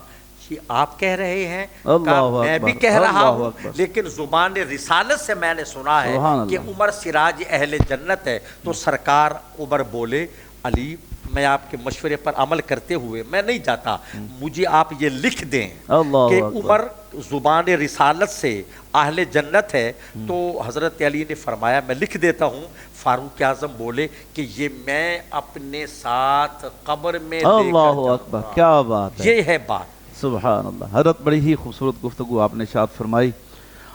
آپ کہہ رہے ہیں، میں بھی کہہ رہا ہوں، لیکن زبان رسالت سے میں نے سنا ہے کہ عمر سراج اہل جنت ہے۔ تو سرکار عمر بولے علی، میں آپ کے مشورے پر عمل کرتے ہوئے میں نہیں جاتا، مجھے آپ یہ لکھ دیں کہ عمر زبان رسالت سے اہل جنت ہے۔ تو حضرت علی نے فرمایا میں لکھ دیتا ہوں۔ فاروق اعظم بولے کہ یہ میں اپنے ساتھ قبر میں، اللہ اکبر، کیا بات ہے، یہ ہے بات، سبحان اللہ۔ حضرت بڑی ہی خوبصورت گفتگو آپ نے ارشاد فرمائی،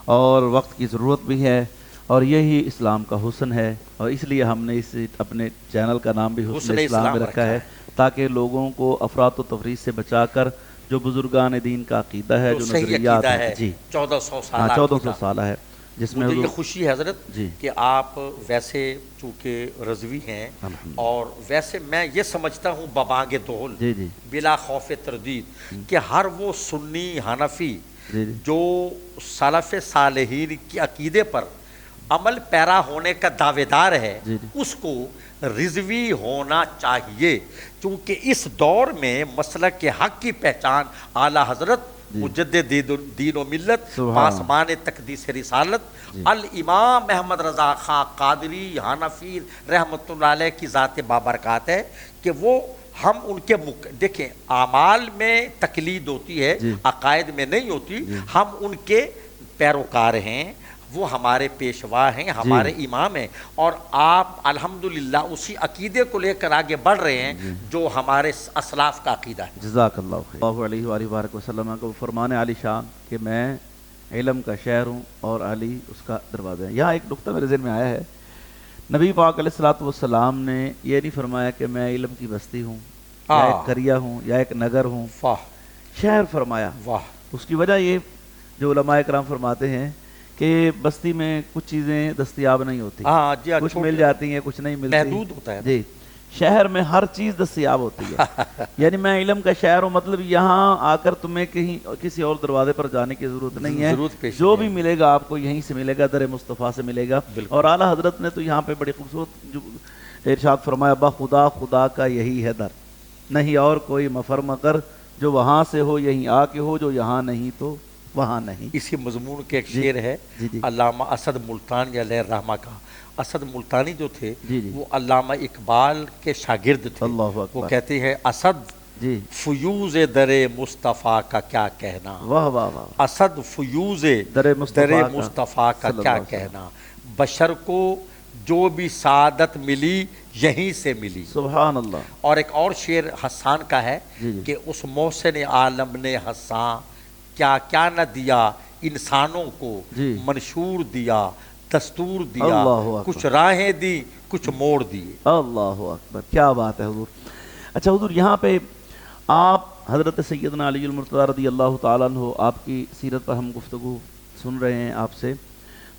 اور وقت کی ضرورت بھی ہے، اور یہی اسلام کا حسن ہے، اور اس لیے ہم نے اس اپنے چینل کا نام بھی حسن اسلام میں رکھا ہے، تاکہ لوگوں کو افراط و تفریط سے بچا کر جو بزرگان دین کا عقیدہ ہے، جو نظریات ہیں، جی 1400 سالہ ہے، جس میں یہ خوشی ہے حضرت کہ آپ ویسے چونکہ رضوی ہیں، اور ویسے میں یہ سمجھتا ہوں ببانگ دہل بلا خوف تردید کہ ہر وہ سنی حنفی جو سلف صالحین کی عقیدے پر عمل پیرا ہونے کا دعوے دار ہے، اس کو رضوی ہونا چاہیے، چونکہ اس دور میں مسلک حق کی پہچان اعلیٰ حضرت مجدد دین و ملت، پاسبان تقدیس رسالت الامام احمد رضا خان قادری حنفی رحمۃ اللہ علیہ کی ذات بابرکات ہے، کہ وہ ہم ان کے دیکھیں اعمال میں تقلید ہوتی ہے، عقائد میں نہیں ہوتی، ہم ان کے پیروکار ہیں، وہ ہمارے پیشوا ہیں، ہمارے امام ہیں، اور آپ الحمدللہ اسی عقیدے کو لے کر آگے بڑھ رہے ہیں جو ہمارے اسلاف کا عقیدہ ہے۔ جزاک اللہ خیر۔ اللہ علیہ وآلہ وآلہ وسلم کو فرمان علی شان کہ میں علم کا شہر ہوں اور علی اس کا دروازہ ہے۔ یہاں ایک نقطہ میرے ذہن میں آیا ہے، نبی پاک علیہ الصلوۃ والسلام نے یہ نہیں فرمایا کہ میں علم کی بستی ہوں، یا ایک قریہ ہوں، یا ایک نگر ہوں، شہر فرمایا۔ اس کی وجہ یہ جو علماء کرام فرماتے ہیں کہ بستی میں کچھ چیزیں دستیاب نہیں ہوتی، ہاں جی، کچھ مل جاتی ہیں کچھ نہیں ملتی، محدود ہوتا ہے جی، شہر میں ہر چیز دستیاب ہوتی ہے یعنی میں علم کا شہر ہوں، مطلب یہاں آ کر تمہیں کہیں کسی اور دروازے پر جانے کی ضرورت نہیں ہے، ضرورت پیش جو نہیں بھی ملے گا آپ کو یہیں سے ملے گا، در مصطفیٰ سے ملے گا۔ اور اعلیٰ حضرت نے تو یہاں پہ بڑی خوبصورت جو ارشاد فرمایا، با خدا خدا کا یہی ہے در، نہیں اور کوئی مفر مگر، جو وہاں سے ہو یہیں آ کے ہو، جو یہاں نہیں تو وہاں نہیں۔ اسی مضمون کے ایک شعر ہے علامہ اسد ملتانی علیہ الرحمہ کا۔ اسد ملتانی جو تھے وہ علامہ اقبال کے شاگرد تھے۔ وہ کہتے ہیں اسد فیوز در مصطفیٰ کا کیا کہنا، واہ واہ واہ، اسد فیوز در مصطفیٰ کا کیا کہنا، بشر کو جو بھی سعادت ملی یہیں سے ملی۔ سبحان اللہ۔ اور ایک اور شعر حسان کا ہے کہ اس محسن عالم نے حسان کیا کیا نہ دیا انسانوں کو، منشور دیا، دستور دیا، کچھ راہیں دی کچھ موڑ دیے۔ اللہ اکبر، کیا بات ہے حضور۔ اچھا حضور، یہاں پہ آپ حضرت سیدنا علی المرتضیٰ رضی اللہ تعالیٰ عنہ، آپ کی سیرت پر ہم گفتگو سن رہے ہیں آپ سے،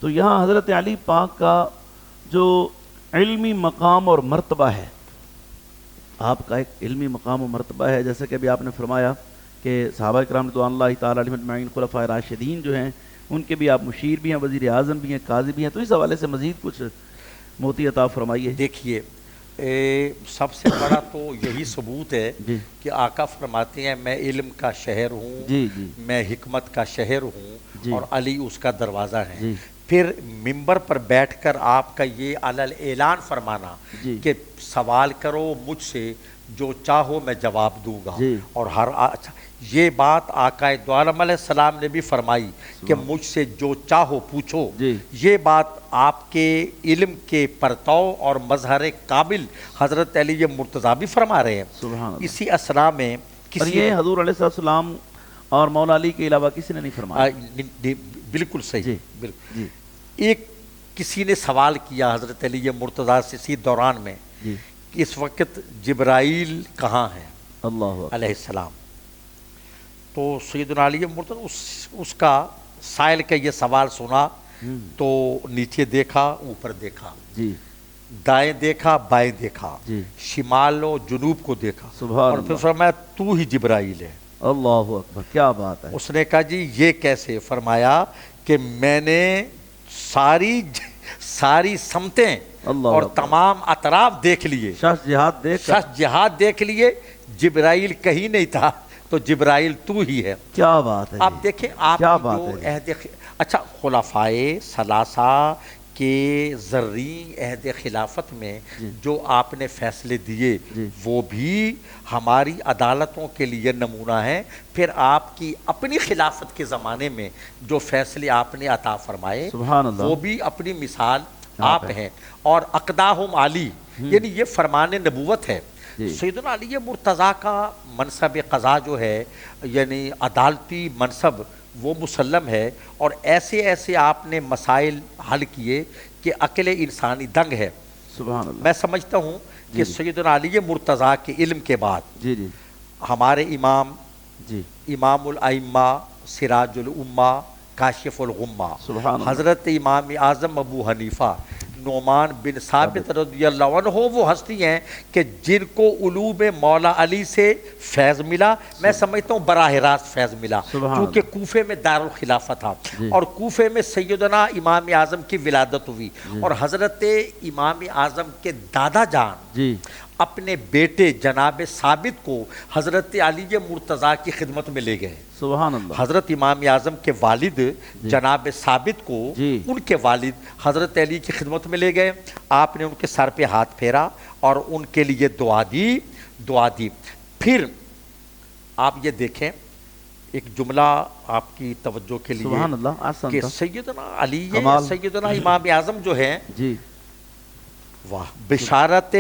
تو یہاں حضرت علی پاک کا جو علمی مقام اور مرتبہ ہے، آپ کا ایک علمی مقام و مرتبہ ہے، جیسے کہ ابھی آپ نے فرمایا کہ صحابہ کرام رضوان اللہ تعالیٰ علیہم اجمعین خلفائے راشدین جو ہیں ان کے بھی آپ مشیر بھی ہیں، وزیر اعظم بھی ہیں، قاضی بھی ہیں، تو اس حوالے سے مزید کچھ موتی عطا فرمائیے۔ دیکھیے، سب سے بڑا تو یہی ثبوت ہے کہ آقا فرماتے ہیں میں علم کا شہر ہوں، میں حکمت کا شہر ہوں، اور علی اس کا دروازہ ہے۔ پھر ممبر پر بیٹھ کر آپ کا یہ علل اعلان فرمانا کہ سوال کرو مجھ سے، جو چاہو میں جواب دوں گا، اور ہر یہ بات آقا دو عالم علیہ السلام نے بھی فرمائی کہ مجھ سے جو چاہو پوچھو، یہ بات آپ کے علم کے پرتو اور مظہر قابل حضرت علی مرتضیٰ بھی فرما رہے ہیں۔ اسی اسنا میں یہ حضور علیہ السلام اور مولا علی کے علاوہ کسی نے نہیں فرمایا۔ بالکل صحیح، بالکل۔ ایک کسی نے سوال کیا حضرت علی مرتضیٰ سے اسی دوران میں کہ اس وقت جبرائیل کہاں ہے علیہ السلام، تو سیدنا علی مرتضیٰ اس کا سائل کا یہ سوال سنا تو نیچے دیکھا، اوپر دیکھا، دائیں دیکھا، بائیں دیکھا، شمال و جنوب کو دیکھا، اور پھر فرمایا تو ہی جبرائیل ہے۔ اللہ اکبر، کیا بات ہے۔ اس نے کہا جی یہ کیسے؟ فرمایا کہ میں نے ساری سمتیں اور تمام اطراف دیکھ لیے، شخص جہاد دیکھ لیے، جبرائیل کہیں نہیں تھا، تو جبرائیل تو ہی ہے۔ کیا بات ہے۔ آپ دیکھیں آپ جو عہد، اچھا خلفائے ثلاثہ کے زرعی عہد خلافت میں جو آپ نے فیصلے دیے وہ بھی ہماری عدالتوں کے لیے نمونہ ہیں۔ پھر آپ کی اپنی خلافت کے زمانے میں جو فیصلے آپ نے عطا فرمائے وہ بھی اپنی مثال آپ ہیں، اور اقداہم علی، یعنی یہ فرمان نبوت ہے۔ سیدنا علی مرتضیٰ کا منصب قضا جو ہے، یعنی عدالتی منصب، وہ مسلم ہے، اور ایسے ایسے آپ نے مسائل حل کیے کہ عقل انسانی دنگ ہے۔ سبحان اللہ۔ میں سمجھتا ہوں کہ سیدنا علی مرتضیٰ کے علم کے بعد ہمارے امام امام الائمہ، سراج الامہ، کاشف الغمہ، حضرت امام اعظم ابو حنیفہ نعمان بن ثابت رضی اللہ عنہ وہ ہستی ہیں کہ جن کو علوم مولا علی سے فیض ملا، میں سمجھتا ہوں براہ راست فیض ملا، کیونکہ کوفے میں دارالخلافہ تھا، اور کوفے میں سیدنا امام اعظم کی ولادت ہوئی، اور حضرت امام اعظم کے دادا جان اپنے بیٹے جناب ثابت کو حضرت علی مرتضیٰ کی خدمت میں لے گئے۔ سبحان اللہ۔ حضرت امام اعظم کے والد جناب ثابت کو ان کے والد حضرت علی کی خدمت میں لے گئے، آپ نے ان کے سر پہ ہاتھ پھیرا اور ان کے لیے دعا دی۔ پھر آپ یہ دیکھیں ایک جملہ آپ کی توجہ کے لیے کہ سیدنا علی، سیدنا امام اعظم جو ہیں، واہ، بشارت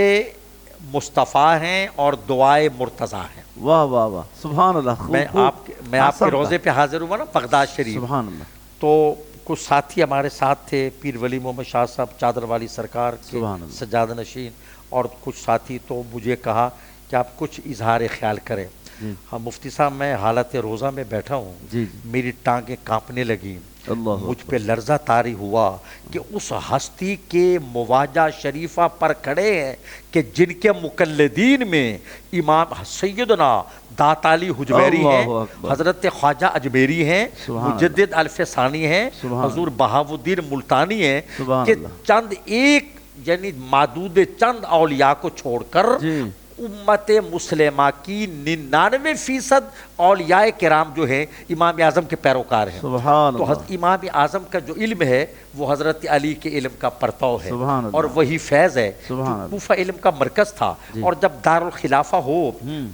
مصطفیٰ ہیں اور دعائے مرتضیٰ ہیں۔ واہ واہ واہ، سبحان اللہ۔ میں آپ کے روزے پہ حاضر ہوا نا بغداد شریف، سبحان اللہ، تو کچھ ساتھی ہمارے ساتھ تھے، پیر ولی محمد شاہ صاحب چادر والی سرکار کے سجاد نشین، اور کچھ ساتھی، تو مجھے کہا کہ آپ کچھ اظہار خیال کریں۔ ہاں مفتی صاحب، میں حالت روزہ میں بیٹھا ہوں، میری ٹانگیں کانپنے لگیں، اللہ مجھ پہ لرزہ طاری ہوا کہ اس ہستی کے مواجہ شریفہ پر کھڑے ہیں کہ جن کے مقلدین میں امام سیدنا داتا علی حجویری ہیں، اللہ اکبر، حضرت خواجہ اجمیری ہیں، سبحان مجدد الف ثانی ہیں، سبحان حضور بہاؤالدین ملتانی ہیں، سبحان کہ اللہ، چند ایک یعنی معدود چند اولیاء کو چھوڑ کر جی امت مسلمہ کی 99% اولیاء کرام جو ہیں امام اعظم کے پیروکار ہیں۔ سبحان تو اللہ، حضرت امام اعظم کا جو علم ہے وہ حضرت علی کے علم کا پرتو ہے، سبحان اللہ، اور وہی فیض ہے جو سبحان اللہ، کوفہ علم کا مرکز تھا، جی، اور جب دارالخلافہ ہو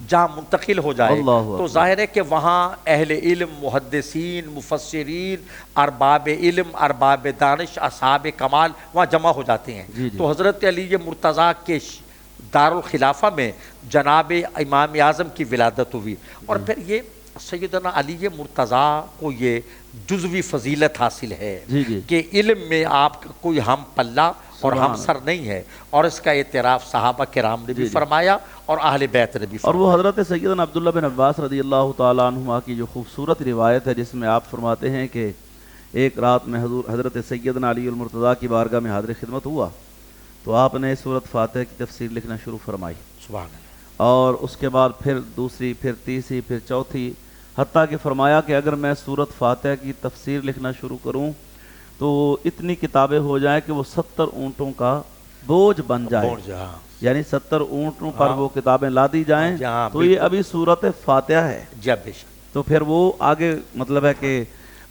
جہاں منتقل ہو جائے اللہ تو اکبر، ظاہر ہے کہ وہاں اہل علم، محدثین، مفسرین، ارباب علم، ارباب دانش، اصحاب کمال وہاں جمع ہو جاتے ہیں۔ جی جی، تو حضرت علی مرتضیٰ کے دارالخلافہ میں جناب امام اعظم کی ولادت ہوئی، اور پھر یہ سیدنا علی مرتضیٰ کو یہ جزوی فضیلت حاصل ہے جی جی، کہ علم میں آپ کا کوئی ہم پلہ اور سبحان ہم سر نہیں ہے، اور اس کا اعتراف صحابہ کرام نے بھی جی جی، فرمایا اور اہل بیت نے بھی اور فرمایا۔ وہ حضرت سیدنا عبداللہ بن عباس رضی اللہ تعالیٰ عنہما کی جو خوبصورت روایت ہے جس میں آپ فرماتے ہیں کہ ایک رات میں حضرت سیدنا علی المرتضیٰ کی بارگاہ میں حاضر خدمت ہوا تو آپ نے سورۃ فاتحہ کی تفسیر لکھنا شروع فرمائی، سبحان اللہ، اور اس کے بعد پھر دوسری، پھر تیسری، پھر چوتھی، حتیٰ کہ فرمایا کہ اگر میں سورۃ فاتحہ کی تفسیر لکھنا شروع کروں تو اتنی کتابیں ہو جائیں کہ وہ 70 اونٹوں کا بوجھ بن جائے، اور جہاں یعنی 70 اونٹوں پر ہاں، وہ کتابیں لا دی جائیں، جہاں تو یہ ابھی سورۃ فاتحہ ہے، جب بے شک تو پھر وہ آگے مطلب ہے کہ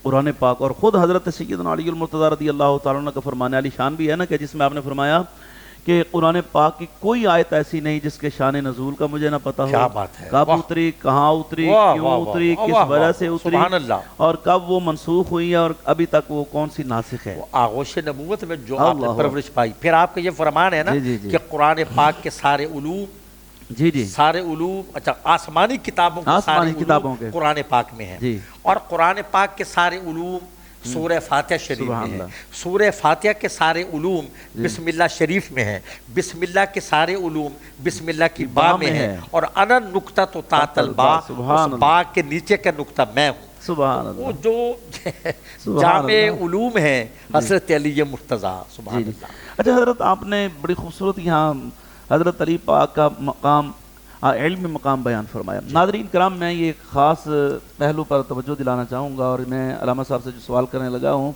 قرآن پاک، اور خود حضرت سیدنا علی المرتضیٰ رضی اللہ تعالیٰ عنہ کا فرمان علی شان بھی ہے نا، کہ جس میں آپ نے فرمایا کہ قرآن پاک کی کوئی آیت ایسی نہیں جس کے شان نزول کا مجھے نہ پتا کیا ہو، بات ہے، کب واہ، اتری، کہاں اتری، واہ، کیوں واہ، اتری، واہ، کس واہ، وجہ واہ، سے اتری، سبحان اللہ، اور کب وہ منسوخ ہوئی ہے، اور ابھی تک وہ کون سی ناسخ ہے۔ وہ آغوش نبوت میں جو آپ نے اللہ، پرورش پائی۔ پھر آپ کا یہ فرمان ہے نا جی جی جی، کہ قرآن پاک کے سارے علوم، جی جی، سارے علوم، اچھا آسمانی کتابوں کے سارے آسمانی کتابوں کے، علوم قرآن پاک میں ہیں، جی، اور قرآن پاک کے سارے علوم سورہ فاتحہ شریف سبحان میں ہیں، اللہ، سورہ فاتحہ کے سارے علوم بسم اللہ شریف میں ہیں، بسم اللہ کے سارے علوم بسم اللہ کی با میں ہیں، اور انا نقطہ تو تحت البا، سبحان اس با کے نیچے کا نقطہ میں ہوں۔ سبحان وہ اللہ، جو سبحان جامع اللہ، علوم ہیں حضرت علی مرتضیٰ، سبحان جی جی۔ اللہ۔ اچھا حضرت، آپ نے بڑی خوبصورت یہاں حضرت علی پاک کا مقام، علم مقام بیان فرمایا۔ ناظرین کرام، میں یہ خاص پہلو پر توجہ دلانا چاہوں گا، اور میں علامہ صاحب سے جو سوال کرنے لگا ہوں،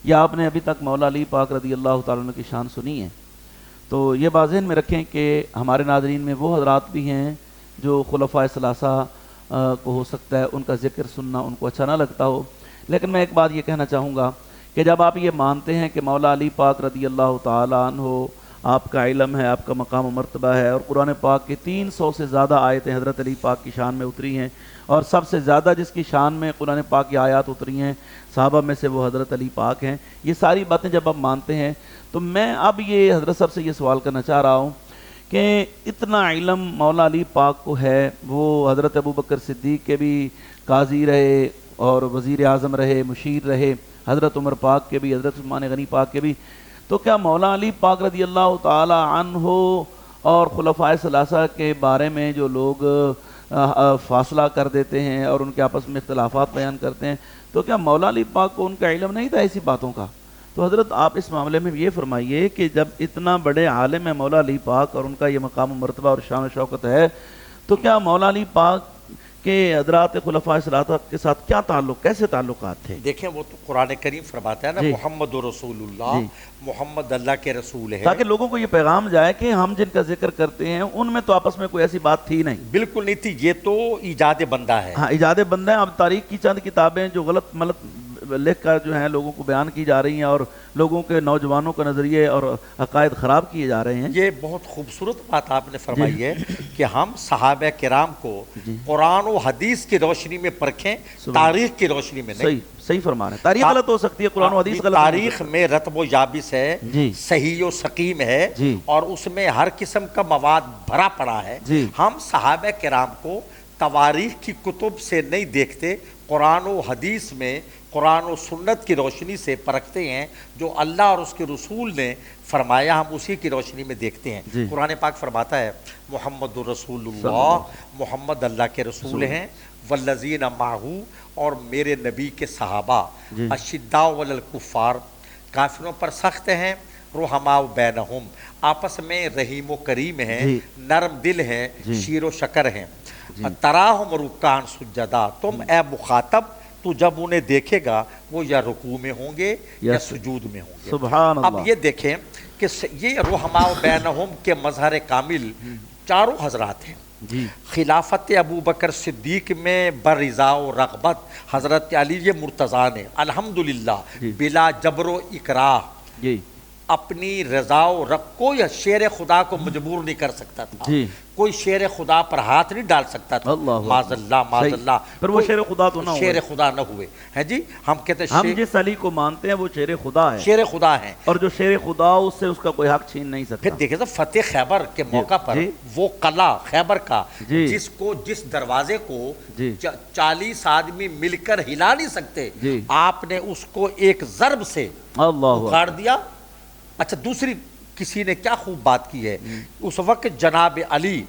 یا آپ نے ابھی تک مولا علی پاک رضی اللہ تعالیٰ عنہ کی شان سنی ہے، تو یہ بات ذہن میں رکھیں کہ ہمارے ناظرین میں وہ حضرات بھی ہیں جو خلفائے ثلاثہ کو ہو سکتا ہے ان کا ذکر سننا ان کو اچھا نہ لگتا ہو، لیکن میں ایک بات یہ کہنا چاہوں گا کہ جب آپ یہ مانتے ہیں کہ مولا علی پاک رضی اللہ تعالیٰ عنہ آپ کا علم ہے، آپ کا مقام و مرتبہ ہے، اور قرآن پاک کی 300 سے زیادہ آیتیں حضرت علی پاک کی شان میں اتری ہیں، اور سب سے زیادہ جس کی شان میں قرآن پاک کی آیات اتری ہیں صحابہ میں سے وہ حضرت علی پاک ہیں، یہ ساری باتیں جب آپ مانتے ہیں تو میں اب یہ حضرت صاحب سے یہ سوال کرنا چاہ رہا ہوں کہ اتنا علم مولا علی پاک کو ہے، وہ حضرت ابوبکر صدیق کے بھی قاضی رہے اور وزیر اعظم رہے، مشیر رہے، حضرت عمر پاک کے بھی، حضرت عثمان غنی پاک کے بھی، تو کیا مولا علی پاک رضی اللہ تعالی عنہ اور خلفائے ثلاثہ کے بارے میں جو لوگ فاصلہ کر دیتے ہیں اور ان کے آپس میں اختلافات بیان کرتے ہیں، تو کیا مولا علی پاک کو ان کا علم نہیں تھا ایسی باتوں کا؟ تو حضرت آپ اس معاملے میں یہ فرمائیے کہ جب اتنا بڑے عالم ہے مولا علی پاک اور ان کا یہ مقام و مرتبہ اور شان و شوکت ہے، تو کیا مولا علی پاک کے حضرات خلفائے ثلاثہ کے ساتھ کیا تعلق، کیسے تعلقات تھے؟ دیکھیں وہ تو قرآن کریم فرماتا ہے نا، جی، محمد رسول اللہ، جی، محمد اللہ کے رسول ہے، تاکہ لوگوں کو یہ پیغام جائے کہ ہم جن کا ذکر کرتے ہیں ان میں تو آپس میں کوئی ایسی بات تھی نہیں، بالکل نہیں تھی، یہ تو ایجاد بندہ ہے۔ ہاں ایجاد بندہ ہے۔ اب تاریخ کی چند کتابیں جو غلط ملط لکھ کر جو ہیں لوگوں کو بیان کی جا رہی ہیں، اور لوگوں کے نوجوانوں کے نظریے اور عقائد خراب کیے جا رہے ہیں۔ یہ بہت خوبصورت بات آپ نے فرمائی ہے کہ ہم صحابہ کرام کو قرآن و حدیث کی روشنی میں پرکھیں، تاریخ کی روشنی میں نہیں۔ صحیح فرما رہے ہیں، تاریخ غلط ہو سکتی ہے، قرآن و حدیث غلط، تاریخ میں رتب و یابس ہے، جی، صحیح و سقیم ہے، جی، اور اس میں ہر قسم کا مواد بھرا پڑا ہے۔ جی، ہم صحابہ کرام کو تواریخ کی کتب سے نہیں دیکھتے، قرآن و حدیث میں قرآن و سنت کی روشنی سے پرکھتے ہیں، جو اللہ اور اس کے رسول نے فرمایا ہم اسی کی روشنی میں دیکھتے ہیں۔ جی۔ قرآن پاک فرماتا ہے محمد رسول اللہ، محمد اللہ کے رسول ہیں، والذین معہ، اور میرے نبی کے صحابہ، جی۔ اشداء علی الکفار، کافروں پر سخت ہیں، رحماء بینہم، آپس میں رحیم و کریم ہیں، جی۔ نرم دل ہیں، جی۔ شیر و شکر ہیں۔ تراہم رکعاً سجدا، تم اے مخاطب تو جب انہیں دیکھے گا وہ یا رکوع میں ہوں گے یا سجود میں ہوں گے۔ سبحان اللہ۔ اب یہ دیکھیں کہ یہ رحماء بینہم کے مظہر کامل چاروں حضرات ہیں۔ جی۔ خلافت ابو بکر صدیق میں برضا و رغبت حضرت علی مرتضیٰ نے الحمدللہ بلا جبر و اکراہ جی۔ اپنی رضا و کوئی شیر خدا کو مجبور نہیں کر سکتا تھا، جی۔ کوئی شیر خدا پر ہاتھ نہیں ڈال سکتا تھا، اللہ معاذ اللہ معاذ صحیح۔ اللہ، پھر وہ شیر خدا تو نہ ہوئے، شیر خدا نہ ہوئے ہیں جی۔ ہم کہتے ہیں ہم جس علی کو مانتے ہیں وہ شیر خدا ہے، شیر خدا ہیں، اور جو شیر خدا اس سے اس کا کوئی حق چھین نہیں سکتا۔ پھر دیکھیں تو فتح خیبر کے موقع پر جی۔ وہ قلعہ خیبر کا جی۔ جس دروازے کو جی۔ 40 آدمی مل کر ہلا نہیں سکتے، جی۔ آپ نے اس کو ایک ضرب سے اللہ اکھاڑ دیا۔ اچھا دوسری کسی نے کیا خوب بات کی ہے، اس وقت جناب علی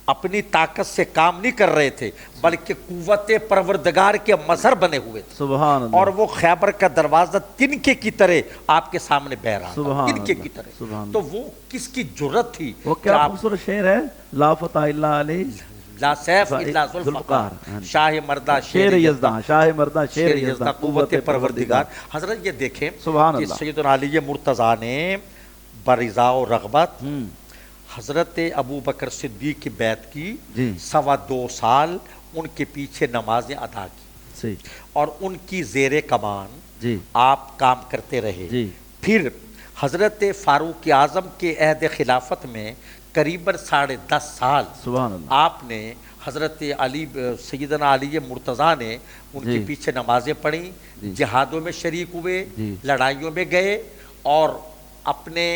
اپنی طاقت سے کام نہیں کر رہے تھے بلکہ قوت پروردگار کے مظہر بنے ہوئے تھے، سبحان اللہ۔ اور وہ خیبر کا دروازہ تنکے کی طرح آپ کے سامنے بہ رہا تھا، تنکے کی طرح۔ تو وہ کس کی جرت تھی؟ وہ کیا خوبصورت شعر ہے، لا فتح الا علی لا سیف الا ذوالفقار، شاہ مردہ شیر یزداں، شاہ مردہ شیر یزداں، قوت پروردگار۔ حضرت یہ دیکھیں سبحان کہ اللہ۔ سیدنا علی مرتضیٰ نے برضا و رغبت حضرت ابو بکر صدیق کی بیعت کی، 2.25 سال ان کے پیچھے نمازیں ادا کی، اور ان کی زیر کمان آپ کام کرتے رہے۔ پھر حضرت فاروق اعظم کے عہد خلافت میں قریباً 10.5 سال آپ نے حضرت علی سیدنا علی مرتضیٰ نے ان کے پیچھے نمازیں پڑھیں، جہادوں میں شریک ہوئے، لڑائیوں میں گئے، اور اپنے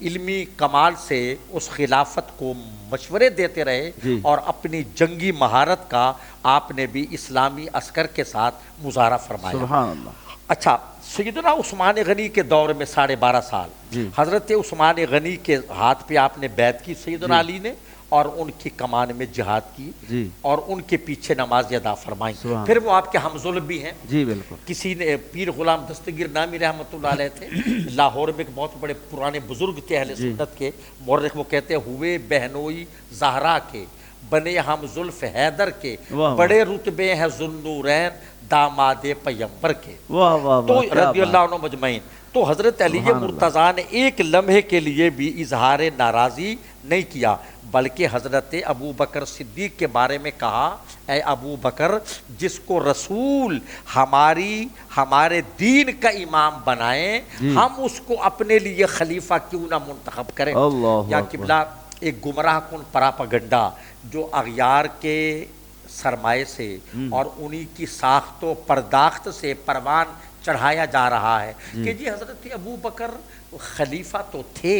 علمی کمال سے اس خلافت کو مشورے دیتے رہے، اور اپنی جنگی مہارت کا آپ نے بھی اسلامی عسکر کے ساتھ مظاہرہ فرمایا۔ سبحان اللہ۔ اچھا سیدنا عثمان غنی کے دور میں 12.5 سال حضرت عثمان غنی کے ہاتھ پہ آپ نے بیعت کی سیدنا علی نے، اور ان کی کمان میں جہاد کی، اور ان کے پیچھے نماز ادا فرمائی۔ پھر وہ آپ کے ہمظلم بھی ہیں، جی بالکل۔ کسی نے پیر غلام دستگیر نامی رحمۃ اللہ علیہ تھے، لاہور میں ایک بہت بڑے پرانے بزرگ تھے اہل سنت کے مورخ، وہ کہتے ہوئے بہنوئی زہرا کے، بنے ہم زلف حیدر کے، بڑے رتبے ہیں ذوالنورین داماد پیمبر کے، تو رضی اللہ عنہ مجمعین۔ تو حضرت علی مرتضیٰ نے ایک لمحے کے لیے بھی اظہار ناراضی نہیں کیا، بلکہ حضرت ابو بکر صدیق کے بارے میں کہا، اے ابو بکر، جس کو رسول ہمارے دین کا امام بنائیں، ہم اس کو اپنے لیے خلیفہ کیوں نہ منتخب کریں۔ یا قبلہ ایک گمراہ کن پراپاگنڈا جو اغیار کے سرمائے سے اور انہی کی ساخت و پرداخت سے پروان چڑھایا جا رہا ہے کہ جی حضرت ابو بکر خلیفہ تو تھے،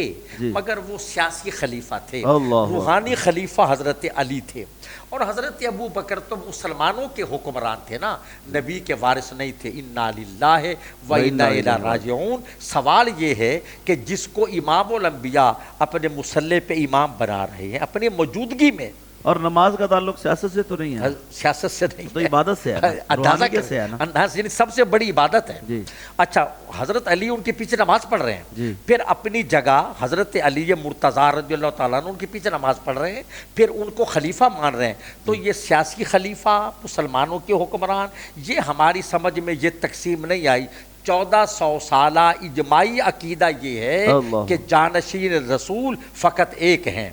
مگر وہ سیاسی خلیفہ تھے، روحانی خلیفہ حضرت علی تھے، اور حضرت ابو بکر تو مسلمانوں کے حکمران تھے نا، نبی کے وارث نہیں تھے۔ انا للہ و انا الیہ راجعون۔ سوال یہ ہے کہ جس کو امام الانبیاء اپنے مصلی پہ امام بنا رہے ہیں اپنی موجودگی میں، اور نماز کا تعلق سیاست سے تو نہیں ہے، سیاست سے نہیں، تو عبادت سے ہے، اندازہ سے ہے نا، یعنی سب سے بڑی عبادت ہے۔ اچھا حضرت علی ان کے پیچھے نماز پڑھ رہے ہیں، پھر اپنی جگہ حضرت علی مرتضیٰ رضی اللہ تعالیٰ عنہ ان کے پیچھے نماز پڑھ رہے ہیں، پھر ان کو خلیفہ مان رہے ہیں، تو یہ سیاسی خلیفہ، مسلمانوں کے حکمران، یہ ہماری سمجھ میں یہ تقسیم نہیں آئی۔ 1400 سالہ اجماعی عقیدہ یہ ہے کہ جانشین رسول فقط ایک ہیں،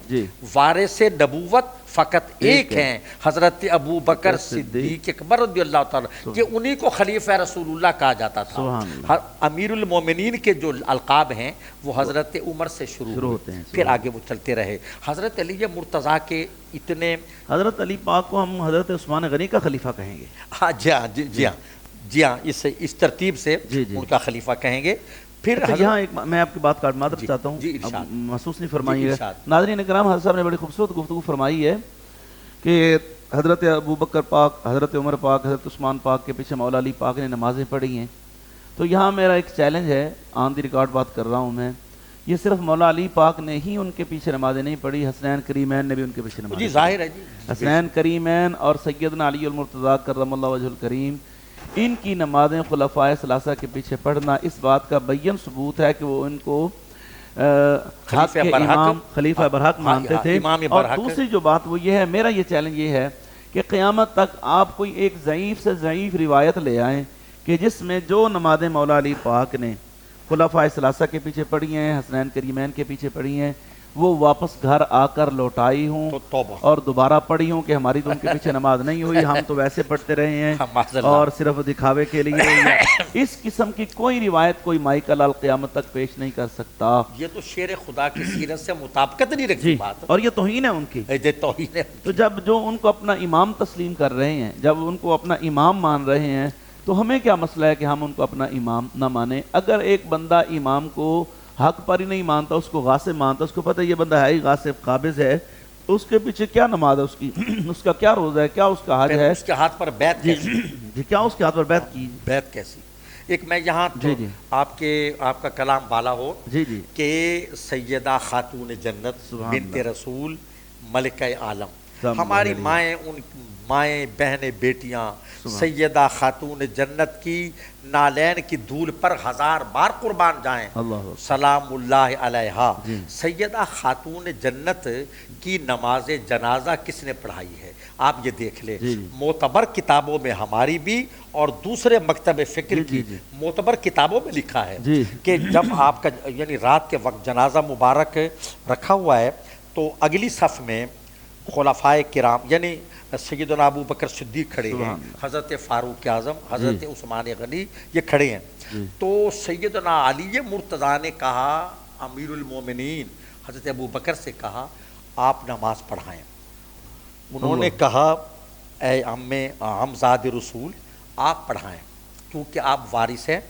وارث نبوت فقط ایک ہیں، حضرت ابو بکر صدیق اکبر رضی اللہ تعالیٰ، کہ انہی کو خلیفہ رسول اللہ کہا جاتا تھا۔ امیر المومنین کے جو القاب ہیں وہ حضرت عمر سے شروع ہوتے ہیں، پھر آگے وہ چلتے رہے۔ حضرت علی مرتضیٰ کے اتنے، حضرت علی پاک کو ہم حضرت عثمان غنی کا خلیفہ کہیں گے؟ ہاں جی ہاں جی ہاں جی ہاں، اس ترتیب سے ان کا خلیفہ کہیں گے۔ پھر یہاں ایک میں آپ کی بات کاٹ معذرت چاہتا ہوں، محسوس نہیں فرمائی ہے ناظرین کرام، حضرت صاحب نے بڑی خوبصورت گفتگو فرمائی ہے کہ حضرت ابو بکر پاک، حضرت عمر پاک، حضرت عثمان پاک کے پیچھے مولا علی پاک نے نمازیں پڑھی ہیں. تو یہاں میرا ایک چیلنج ہے، آن دی ریکارڈ بات کر رہا ہوں میں، یہ صرف مولا علی پاک نے ہی ان کے پیچھے نمازیں نہیں پڑھی، حسنین کریمین نے بھی ان کے پیچھے نمازیں جی پڑھی. ظاہر ہے جی. حسنین کریمین اور سیدنا علی المرتضیٰ کرم اللہ وجہ الکریم، ان کی نمازیں خلفائے ثلاثہ کے پیچھے پڑھنا اس بات کا بین ثبوت ہے کہ وہ ان کو حق کے امام خلیفہ برحق مانتے تھے. اور دوسری جو بات وہ یہ ہے، میرا یہ چیلنج یہ ہے کہ قیامت تک آپ کوئی ایک ضعیف سے ضعیف روایت لے آئیں کہ جس میں جو نمازیں مولا علی پاک نے خلفائے ثلاثہ کے پیچھے پڑھی ہیں، حسنین کریمین کے پیچھے پڑھی ہیں، وہ واپس گھر آ کر لوٹائی ہوں اور دوبارہ پڑھی ہوں کہ ہماری تو ان کے پیچھے نماز نہیں ہوئی، ہم تو ویسے پڑھتے رہے ہیں اور صرف دکھاوے کے لیے. اس قسم کی کوئی روایت کوئی مائی لال قیامت تک پیش نہیں کر سکتا. یہ تو شیر خدا کی سیرت سے مطابقت نہیں رکھتی بات، اور یہ توہین ہے ان کی. توہین ہے. تو جب جو ان کو اپنا امام تسلیم کر رہے ہیں، جب ان کو اپنا امام مان رہے ہیں، تو ہمیں کیا مسئلہ ہے کہ ہم ان کو اپنا امام نہ مانیں؟ اگر ایک بندہ امام کو حق پر ہی نہیں مانتا، اس کو غاصب مانتا، اس کو پتہ ہے یہ بندہ ہے ہی غاصب قابض ہے، تو اس کے پیچھے کیا نماز ہے اس کی؟ اس کا کیا روزہ ہے؟ کیا اس کا حج ہے؟ اس کے ہاتھ پر بیعت کیسی؟ جی کیا اس کے ہاتھ پر بیعت کی؟ بیعت کیسی؟ ایک میں یہاں آپ کا کلام بالا ہو کہ سیدہ خاتون جنت بنت رسول ملکہ عالم، ہماری مائیں، ان مائیں بہنیں بیٹیاں سیدہ خاتون جنت کی نالین کی دھول پر 1000 بار قربان جائیں، سلام اللہ علیہا. سیدہ خاتون جنت کی نماز جنازہ کس نے پڑھائی ہے؟ آپ یہ دیکھ لیں، معتبر کتابوں میں ہماری بھی اور دوسرے مکتب فکر کی معتبر کتابوں میں لکھا ہے کہ جب آپ کا یعنی رات کے وقت جنازہ مبارک رکھا ہوا ہے تو اگلی صف میں خلفائے کرام یعنی سیدنا ابو بکر صدیق کھڑے ہیں، حضرت فاروق اعظم، حضرت عثمان غنی یہ کھڑے ہیں. تو سیدنا علی مرتضیٰ نے کہا، امیر المومنین حضرت ابو بکر سے کہا آپ نماز پڑھائیں. انہوں نے کہا اے عمزاد رسول آپ پڑھائیں کیونکہ آپ وارث ہیں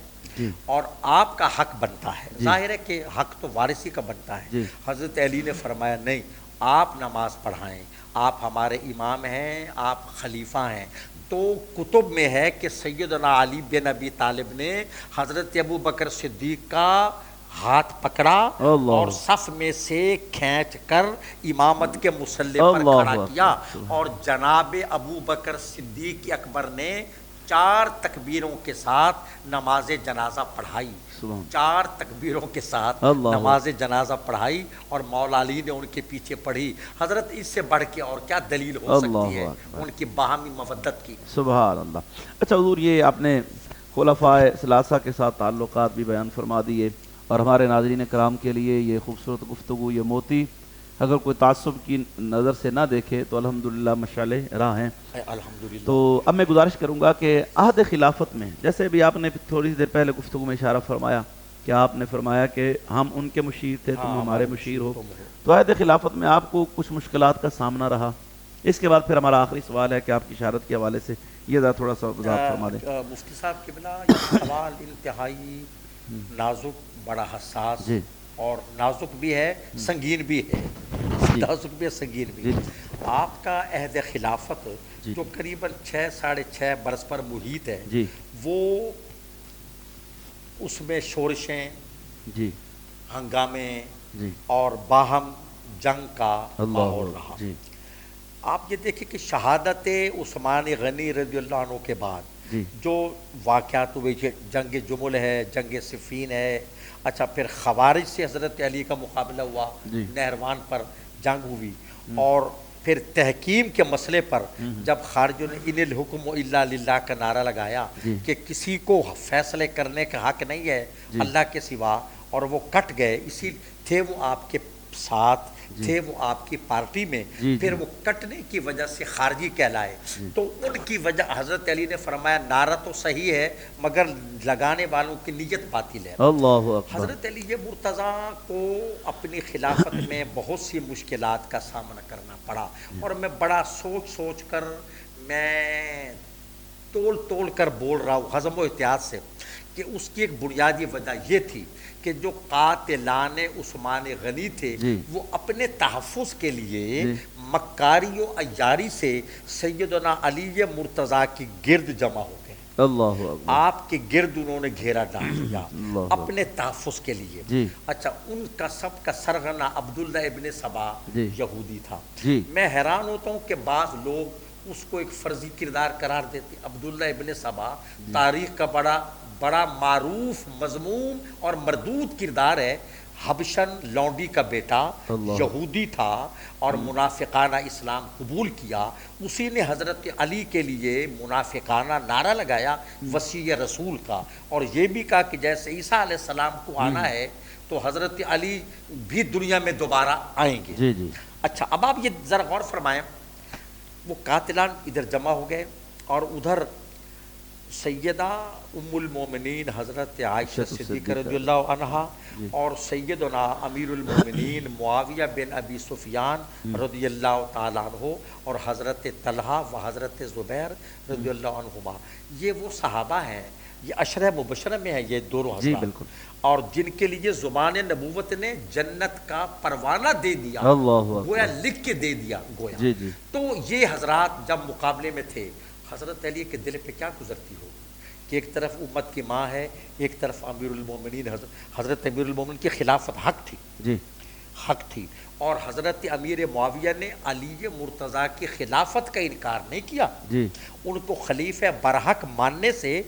اور آپ کا حق بنتا ہے. ظاہر ہے کہ حق تو وارثی کا بنتا ہے. حضرت علی نے فرمایا نہیں، آپ نماز پڑھائیں، آپ ہمارے امام ہیں، آپ خلیفہ ہیں. تو کتب میں ہے کہ سیدنا علی بن ابی طالب نے حضرت ابو بکر صدیق کا ہاتھ پکڑا اور صف میں سے کھینچ کر امامت کے مصلی پر کھڑا کیا اور جناب ابو بکر صدیق اکبر نے 4 تکبیروں کے ساتھ نماز جنازہ پڑھائی. 4 تکبیروں کے ساتھ نماز جنازہ پڑھائی اور مولا علی نے ان کے پیچھے پڑھی. حضرت اس سے بڑھ کے اور کیا دلیل ہو سکتی ہے ان کی باہمی مودت کی؟ سبحان اللہ. اچھا حضور، یہ آپ نے خلفائے ثلاثہ کے ساتھ تعلقات بھی بیان فرما دیے اور ہمارے ناظرین کرام کے لیے یہ خوبصورت گفتگو، یہ موتی اگر کوئی تعصب کی نظر سے نہ دیکھے تو الحمدللہ مشعل راہ ہیں. تو اب میں گزارش کروں گا کہ عہد خلافت میں، جیسے بھی آپ نے تھوڑی دیر پہلے گفتگو میں اشارہ فرمایا کہ آپ نے فرمایا کہ ہم ان کے مشیر تھے، تم ہمارے مشیر ہو، تو عہد خلافت میں آپ کو کچھ مشکلات کا سامنا رہا. اس کے بعد پھر ہمارا آخری سوال ہے کہ آپ کی اشارت کے حوالے سے یہ ذرا تھوڑا سا وضاحت فرما دیں. مفتی صاحب قبلہ یہ سوال انتہائی نازک، بڑا حساس اور نازک بھی ہے، سنگین بھی ہے. نازک بھی ہے، سنگین بھی. آپ کا عہد خلافت جو قریباً 6-6.5 برس پر محیط ہے، وہ اس میں شورشیں، ہنگامے اور باہم جنگ کا ماحول رہا. آپ یہ دیکھیں کہ شہادت عثمان غنی رضی اللہ عنہ کے بعد جو واقعات ہوئے، جنگ جمل ہے، جنگ صفین ہے، اچھا پھر خوارج سے حضرت علی کا مقابلہ ہوا، نہروان پر جنگ ہوئی، اور پھر تحکیم کے مسئلے پر جب خارجوں نے ان الحکم الا للہ کا نعرہ لگایا کہ کسی کو فیصلے کرنے کا حق نہیں ہے اللہ کے سوا، اور وہ کٹ گئے. اسی تھے وہ آپ کے ساتھ، تھے وہ آپ کی پارٹی میں، پھر وہ کٹنے کی وجہ سے خارجی کہلائے. تو ان کی وجہ حضرت علی نے فرمایا نعرہ تو صحیح ہے مگر لگانے والوں کی نیت باطل ہے. حضرت علی مرتضیٰ کو اپنی خلافت میں بہت سی مشکلات کا سامنا کرنا پڑا، اور میں بڑا سوچ کر میں تول کر بول رہا ہوں حزم و احتیاط سے کہ اس کی ایک بنیادی وجہ یہ تھی کہ جو قاتلان عثمان غنی تھے وہ اپنے تحفظ کے لیے مکاری و عیاری سے سیدنا علی مرتضیٰ کی گرد جمع ہو گئے، اللہ اکبر، آپ کے گرد انہوں نے گھیرا ڈال دیا اللہ اپنے تحفظ کے لیے۔ جی اچھا، ان کا سب کا سرغنہ عبداللہ ابن سبا جی یہودی تھا۔ جی میں حیران ہوتا ہوں کہ بعض لوگ اس کو ایک فرضی کردار قرار دیتے۔ عبداللہ ابن سبا تاریخ کا بڑا معروف، مذموم اور مردود کردار ہے۔ حبشن لونڈی کا بیٹا، اللہ، یہودی تھا اور منافقانہ اسلام قبول کیا۔ اسی نے حضرت علی کے لیے منافقانہ نعرہ لگایا وصی رسول کا، اور یہ بھی کہا کہ جیسے عیسیٰ علیہ السلام کو آنا ہے تو حضرت علی بھی دنیا میں دوبارہ آئیں گے۔ جی جی اچھا، اب آپ یہ ذرا غور فرمائیں، وہ قاتلان ادھر جمع ہو گئے اور ادھر سیدہ ام المومنین حضرت عائشہ صدیقہ رضی اللہ عنہا اور سیدنا امیر المومنین معاویہ بن ابی سفیان رضی اللہ تعالیٰ عنہ اور حضرت طلحہ و حضرت زبیر رضی اللہ عنہما، یہ وہ صحابہ ہیں، یہ عشرہ مبشرہ میں ہیں یہ دونوں جی حضرات، بالکل، اور جن کے لیے زبان نبوت نے جنت کا پروانہ دے دیا، اللہ گویا اکبر، لکھ کے دے دیا گویا۔ جی جی تو یہ حضرات جب مقابلے میں تھے، حضرت علی کے دل پہ کیا گزرتی ہو کہ ایک طرف امت کی ماں ہے، ایک طرف امیر المومنین، حضرت امیر المومنین کی خلافت حق تھی، جی حق تھی، اور حضرت امیر معاویہ نے علی مرتضیٰ کی خلافت کا انکار نہیں کیا، جی ان کو خلیفہ برحق ماننے سے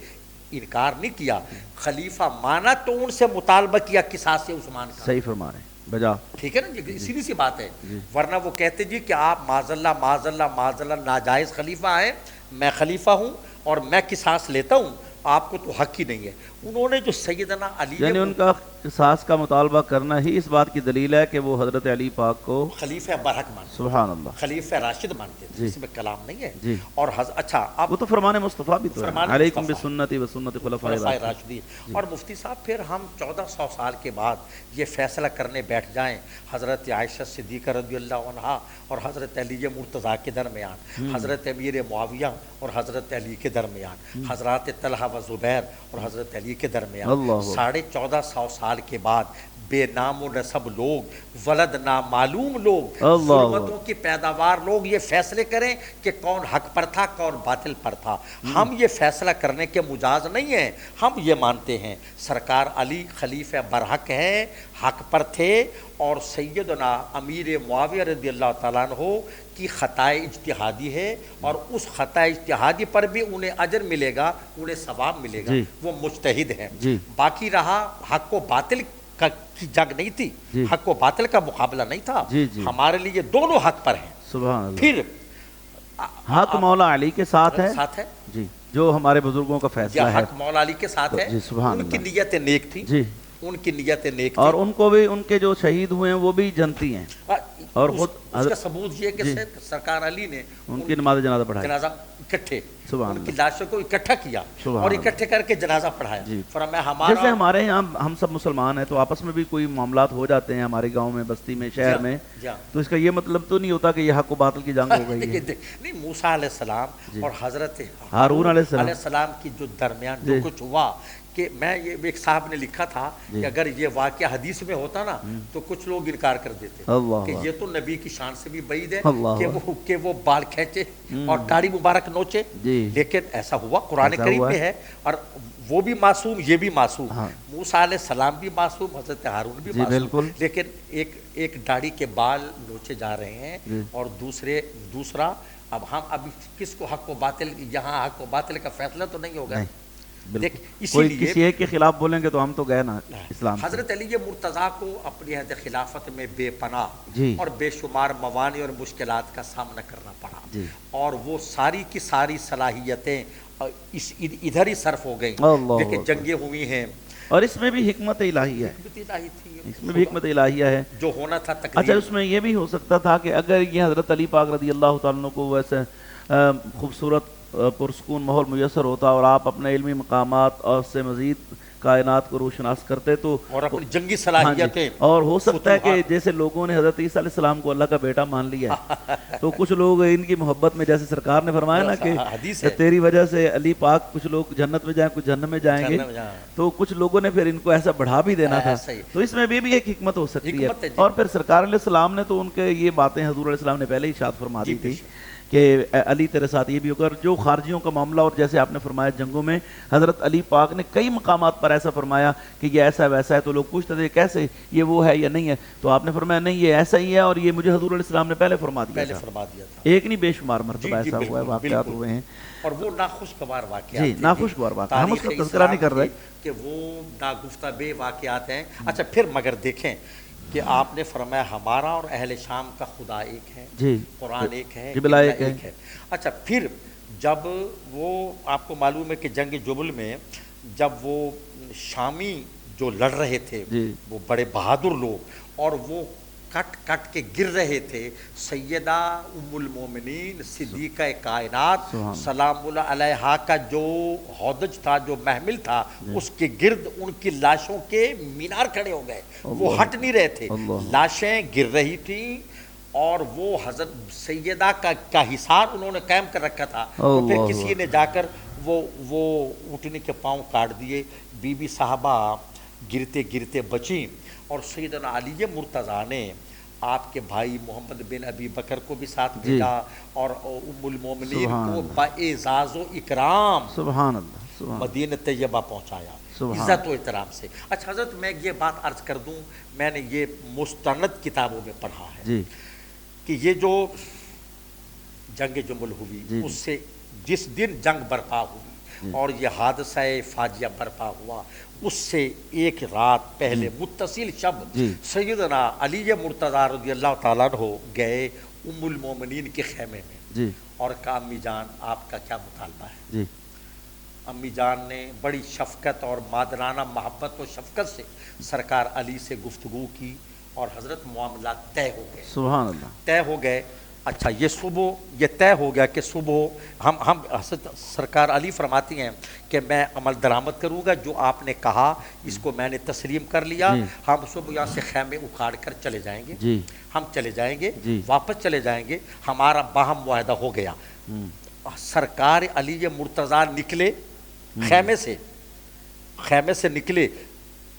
انکار نہیں کیا، خلیفہ مانا تو ان سے مطالبہ کیا قصاص عثمان کا۔ صحیح فرما رہے ہیں، بجا، ٹھیک ہے نا جی، سیدھی سی بات ہے، ورنہ وہ کہتے جی کہ آپ معاذ اللہ معاذ اللہ معاذ اللہ ناجائز خلیفہ ہیں، میں خلیفہ ہوں اور میں قصاص لیتا ہوں، آپ کو تو حق ہی نہیں ہے۔ انہوں نے جو سیدنا علی یعنی ان کا قصاص کا مطالبہ کرنا ہی اس بات کی دلیل ہے کہ وہ حضرت علی پاک کو خلیفہ برحق مانتے، سبحان اللہ، خلیفہ راشد مانتے تھے، اس میں کلام نہیں ہے۔ جی، اور اچھا، اب وہ تو فرمان مصطفیٰ بھی تو ہے، فرمان علیکم مصطفیٰ، بسنتی و سنت خلفاء خلفائے راشدین۔ راشدین۔ اور مفتی صاحب پھر ہم 1400 سال کے بعد یہ فیصلہ کرنے بیٹھ جائیں حضرت عائشہ صدیقہ رضی اللہ عنہا اور حضرت علی مرتضیٰ کے درمیان، حضرت امیر معاویہ اور حضرت علی کے درمیان، حضرات طلحہ و زبیر اور حضرت علی کے درمیان، 1450 سال کے بعد بے نام و نسب لوگ، ولد نامعلوم لوگ، ظلمتوں کی پیداوار لوگ یہ فیصلے کریں کہ کون حق پر تھا کون باطل پر تھا۔ ہم یہ فیصلہ کرنے کے مجاز نہیں ہیں، ہم یہ مانتے ہیں سرکار علی خلیفہ برحق ہیں، حق پر تھے، اور سیدنا امیر معاویہ رضی اللہ تعالیٰ عنہ کی خطائے اجتہادی ہے، اور اس خطائے اجتہادی پر بھی انہیں اجر ملے گا، انہیں ثواب ملے گا، وہ مجتہد ہیں۔ باقی رہا حق و باطل کی جنگ نہیں تھی، حق و باطل کا مقابلہ نہیں تھا، ہمارے لیے دونوں حق پر ہیں۔ سبحان اللہ، پھر حق مولا علی کے ساتھ ہے، ساتھ ہے جی، جو ہمارے بزرگوں کا فیصلہ ہے، حق مولا علی کے ساتھ ہے، ان کی نیت نیک تھی، جی، ان کی نیت نیک تھی، اور ان کو بھی ان کے جو شہید ہوئے ہیں وہ بھی جنتی ہیں، اور خود اس کا ثبوت یہ کہ سرکار علی نے ان کی نماز جنازہ پڑھائی، جنازہ اکٹھے سبحان ان کی لاشوں کو اکٹھا کیا اور اکٹھے کر کے جنازہ پڑھایا۔ فرمایا ہمارا، جیسے ہمارے یہاں ہم سب مسلمان ہیں تو آپس میں بھی کوئی معاملات ہو جاتے ہیں ہمارے گاؤں میں، بستی میں، شہر میں، تو اس کا یہ مطلب تو نہیں ہوتا کہ یہ حق و باطل کی جنگ ہو گئی ہے۔ نہیں، موسیٰ علیہ السلام اور حضرت ہارون علیہ السلام کی جو درمیان جو کچھ ہوا، کہ میں یہ ایک صاحب نے لکھا تھا کہ اگر یہ واقعہ حدیث میں ہوتا نا تو کچھ لوگ انکار کر دیتے کہ یہ تو نبی کی شان سے بھی بعید ہے کہ وہ بال کھینچے اور داڑھی مبارک نوچے، لیکن ایسا ہوا، قرآن کریم میں ہے، اور وہ بھی معصوم، یہ بھی معصوم، موسیٰ علیہ السلام بھی معصوم، حضرت ہارون بھی معصوم، لیکن ایک داڑھی کے بال نوچے جا رہے ہیں، اور دوسرا اب ہم ابھی کس کو حق و باطل، یہاں حق و باطل کا فیصلہ تو نہیں ہوگا، کوئی کسی ایک کے خلاف بولیں گے تو ہم تو گئے نا اسلام۔ حضرت علی مرتضیٰ کو اپنی عہد خلافت میں بے پناہ اور بے شمار موانع اور مشکلات کا سامنا کرنا پڑا، اور وہ ساری کی ساری صلاحیتیں ادھر ہی صرف ہو گئیں، لیکن جنگیں ہوئی ہیں، اور اس میں بھی حکمت الہی ہے، اس میں بھی حکمت الہیہ ہے جو ہونا تھا۔ اچھا، اس میں یہ بھی ہو سکتا تھا کہ اگر یہ حضرت علی پاک رضی اللہ تعالیٰ عنہ کو ویسے خوبصورت پرسکون ماحول میسر ہوتا اور آپ اپنے علمی مقامات اور سے مزید کائنات کو روشناس کرتے تو اور اپنی جنگی ہاں جی، صلاحیتیں اور ہو سکتا ہے کہ فتوحات۔ جیسے لوگوں نے حضرت عیسیٰ علیہ السلام کو اللہ کا بیٹا مان لیا ہے تو کچھ لوگ ان کی محبت میں، جیسے سرکار نے فرمایا نا کہ حدیث ہے تیری وجہ سے علی پاک کچھ لوگ جنت میں جائیں کچھ جہنم میں جائیں گے، جہنم میں جائیں۔ تو کچھ لوگوں نے پھر ان کو ایسا بڑھا بھی دینا تھا، ایسا ہی۔ تو اس میں بھی ایک حکمت ہو سکتی ہے۔ حکمت ہے جی۔ اور پھر سرکار علیہ السلام نے تو ان کے یہ باتیں حضور علیہ السلام نے پہلے ہی ارشاد فرما دی جی، تھی بے شک۔ کہ علی تیرے ساتھ یہ بھی ہوگا، اور جو خارجیوں کا معاملہ، اور جیسے آپ نے فرمایا جنگوں میں حضرت علی پاک نے کئی مقامات پر ایسا فرمایا کہ یہ ایسا ویسا ہے، تو لوگ پوچھتے تھے کیسے یہ وہ ہے یا نہیں ہے، تو آپ نے فرمایا نہیں یہ ایسا ہی ہے، اور یہ مجھے حضور علیہ السلام نے پہلے فرما دیا پہلے تھا، فرما دیا تھا۔ ایک نہیں بے شمار مرتبہ ایسا ہوا ہے، بالکل، واقعات بالکل۔ ہوئے ہیں۔ اور وہ ناخوشگوار واقعات جی، تھے ناخوشگوار واقعات، ہم اس کا تاریخ تذکرہ نہیں کر رہے۔ اسلام کی، کہ وہ ناگفتہ واقعات ہیں۔ اچھا پھر مگر دیکھیں کہ آپ نے فرمایا ہمارا اور اہل شام کا خدا ایک ہے، جی، قرآن ایک ہے، قبلہ ایک ہے۔ اچھا پھر جب وہ آپ کو معلوم ہے کہ جنگ جبل میں جب وہ شامی جو لڑ رہے تھے جی، وہ بڑے بہادر لوگ، اور وہ کٹ کٹ کے گر رہے تھے، سیدہ ام المومنین صدیقہ کائنات سلام اللہ علیہا کا جو ہودج تھا، جو محمل تھا، اس کے گرد ان کی لاشوں کے مینار کھڑے ہو گئے، وہ ہٹ نہیں رہے تھے، لاشیں گر رہی تھیں، اور وہ حضرت سیدہ کا حصار انہوں نے قائم کر رکھا تھا، تو پھر کسی نے جا کر وہ اٹھنے کے پاؤں کاٹ دیے، بی بی صاحبہ گرتے گرتے بچیں، اور سیدنا علی مرتضیٰ نے آپ کے بھائی محمد بن ابی بکر کو بھی ساتھ بھیجا، اور ام المومنین کو باعزاز و اکرام سبحان اللہ، مدینہ طیبہ پہنچایا، عزت و احترام سے۔ اچھا حضرت میں یہ بات عرض کر دوں، میں نے یہ مستند کتابوں میں پڑھا ہے کہ یہ جو جنگ جمل ہوئی، اس سے جس دن جنگ برپا ہوئی اور یہ حادثہ فاجعہ برپا ہوا، اس سے ایک رات پہلے متصل شب سیدنا علی مرتضیٰ رضی اللہ تعالیٰ عنہ گئے ام المومنین کے خیمے میں، اور کہا امی جان آپ کا کیا مطالبہ ہے؟ امی جان نے بڑی شفقت اور مادرانہ محبت و شفقت سے سرکار علی سے گفتگو کی، اور حضرت معاملات طے ہو گئے، سبحان اللہ، طے ہو گئے۔ اچھا یہ صبح یہ طے ہو گیا کہ صبح ہم سرکار علی فرماتی ہیں کہ میں عمل درآمد کروں گا، جو آپ نے کہا اس کو میں نے تسلیم کر لیا، ہم صبح یہاں سے خیمے اکھاڑ کر چلے جائیں گے، ہم چلے جائیں گے، واپس چلے جائیں گے، ہمارا باہم معاہدہ ہو گیا۔ سرکار علی مرتضیٰ نکلے خیمے سے نکلے،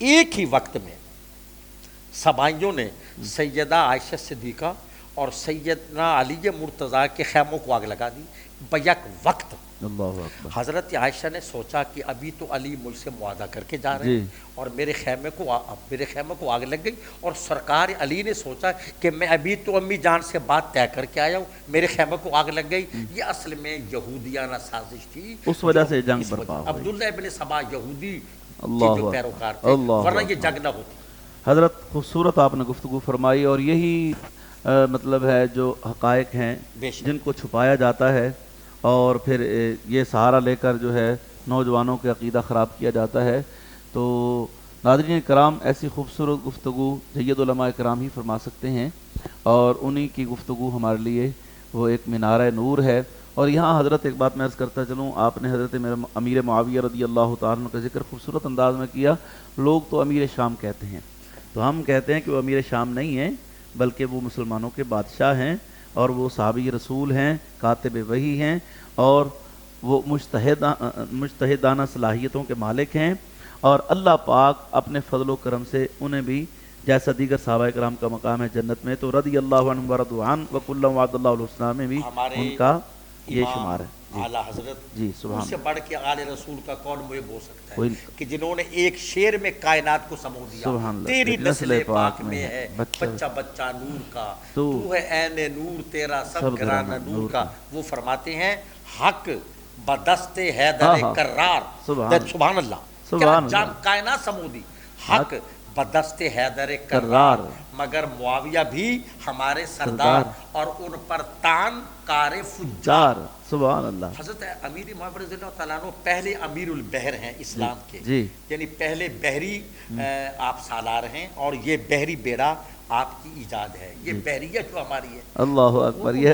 ایک ہی وقت میں سبائیوں نے سیدہ عائشہ صدیقہ اور سیدنا علی مرتضیٰ کے خیموں کو آگ لگا دی بیک وقت۔ حضرت عائشہ نے سوچا کہ ابھی تو علی مجھ سے معاہدہ کر کے جا رہے ہیں اور میرے خیمے کو آگ لگ گئی، اور سرکار علی نے سوچا کہ میں ابھی تو امی جان سے بات طے کر کے آیا ہوں، میرے خیمے کو آگ لگ گئی۔ یہ اصل میں یہودیانہ سازش تھی، اس وجہ سے جنگ برپا ہوئی۔ عبداللہ ابن سبا یہودی کے جو پیروکار تھے، ورنہ یہ جنگ نہ ہوتی۔ حضرت خوبصورت آپ نے گفتگو فرمائی، اور یہی مطلب ہے جو حقائق ہیں جن کو چھپایا جاتا ہے، اور پھر یہ سہارا لے کر جو ہے نوجوانوں کے عقیدہ خراب کیا جاتا ہے۔ تو ناظرین کرام، ایسی خوبصورت گفتگو سید علماء کرام ہی فرما سکتے ہیں، اور انہی کی گفتگو ہمارے لیے وہ ایک مینارہ نور ہے۔ اور یہاں حضرت ایک بات میں عرض کرتا چلوں، آپ نے حضرت امیر معاویہ رضی اللہ تعالیٰ عنہ کا ذکر خوبصورت انداز میں کیا۔ لوگ تو امیر شام کہتے ہیں، تو ہم کہتے ہیں کہ وہ امیر شام نہیں ہیں، بلکہ وہ مسلمانوں کے بادشاہ ہیں، اور وہ صحابی رسول ہیں، کاتب وحی ہیں، اور وہ مجتہدانہ صلاحیتوں کے مالک ہیں، اور اللہ پاک اپنے فضل و کرم سے انہیں بھی جیسا دیگر صحابہ کرام کا مقام ہے جنت میں، تو رضی اللہ عنہ ورضوا عنہ وکلا وعد اللہ الحسنی میں بھی ان کا یہ شمار ہے۔ اعلیٰ حضرت جی سبحان ان سے بڑھ کے آل رسول کا کون مجھے بول سکتا ہے کہ جنہوں نے ایک شعر میں کائنات کو سمو دیا، تیری نسل پاک میں ہے بچہ بچہ نور کا، تو ہے عین نور تیرا سب گھرانہ نور کا۔ وہ فرماتے ہیں حق بدست حیدر کرار، سبحان اللہ، جان کائنات سمو دی، حق بدست حیدر کرار، مگر معاویہ بھی ہمارے سردار، اور ان پر تان کار فجار، سبحان اللہ۔ حضرت امیر معاویہ رضی اللہ تعالیٰ عنہ پہلے امیر البحر ہیں اسلام کے، یعنی پہلے بحری آپ سالار ہیں، اور یہ بحری بیڑا آپ کی ایجاد ہے، یہ بحریہ جو ہماری ہے۔ اللہ اکبر، یہ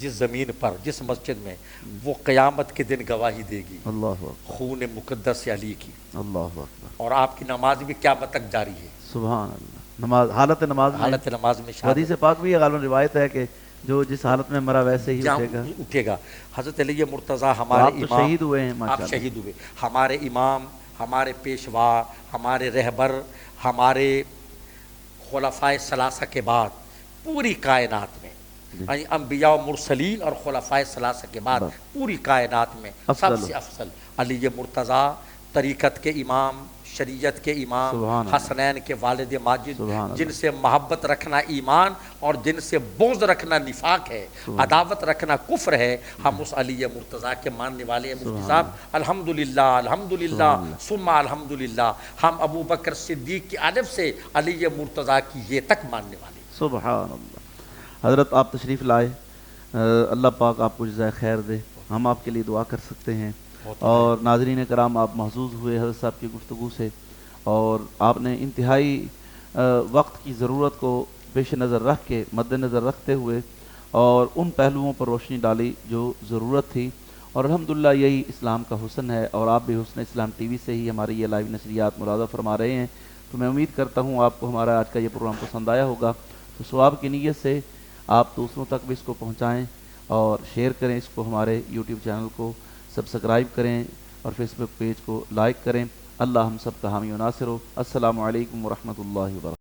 جس زمین پر، جس مسجد میں، وہ قیامت کے دن گواہی دے گی اللہ اکبر، خون مقدس علی کی، اللہ اکبر، اور آپ کی نماز بھی قیامت تک جاری ہے، سبحان اللہ۔ نماز، حالت نماز میں، حالت نماز میں شامل حدیث پاک بھی یہ غالباً روایت ہے کہ جو جس حالت میں مرا ویسے ہی اٹھے گا۔ اٹھے گا۔ حضرت علی مرتضیٰ تو ہمارے آپ تو امام، شہید ہوئے ہیں آپ ماشاءاللہ۔ شہید ہوئے، ہمارے امام، ہمارے پیشوا، ہمارے رہبر، ہمارے خلفائے ثلاثہ کے بعد پوری کائنات میں، یعنی انبیاء و مرسلین اور خلفائے ثلاثہ کے بعد پوری کائنات میں سب سے افضل علی مرتضیٰ، طریقت کے امام، شریعت کے امام، سبحان اللہ، حسنین کے والد ماجد، سبحان اللہ، جن سے محبت رکھنا ایمان اور جن سے بغض رکھنا نفاق ہے، عداوت رکھنا کفر ہے، ہم اس علی مرتضیٰ کے ماننے والے ہیں مفتی صاحب۔ الحمدللہ الحمدللہ ثم الحمدللہ، ہم ابو بکر صدیق کی الف سے علی مرتضیٰ کی یہ تک ماننے والے ہیں۔ سبحان اللہ۔ حضرت آپ تشریف لائے، اللہ پاک آپ کو جزائے خیر دے، ہم آپ کے لیے دعا کر سکتے ہیں۔ اور ناظرین کرام، آپ محظوظ ہوئے حضرت صاحب کی گفتگو سے، اور آپ نے انتہائی وقت کی ضرورت کو پیش نظر رکھ کے، مد نظر رکھتے ہوئے، اور ان پہلوؤں پر روشنی ڈالی جو ضرورت تھی، اور الحمدللہ یہی اسلام کا حسن ہے، اور آپ بھی حسن اسلام ٹی وی سے ہی ہماری یہ لائیو نشریات ملاحظہ فرما رہے ہیں۔ تو میں امید کرتا ہوں آپ کو ہمارا آج کا یہ پروگرام پسند آیا ہوگا، تو ثواب کی نیت سے آپ دوسروں تک بھی اس کو پہنچائیں اور شیئر کریں اس کو، ہمارے یوٹیوب چینل کو سبسکرائب کریں اور فیس بک پیج کو لائک کریں۔ اللہ ہم سب کا حامی و ناصر ہو۔ السلام علیکم ورحمۃ اللہ وبرکاتہ۔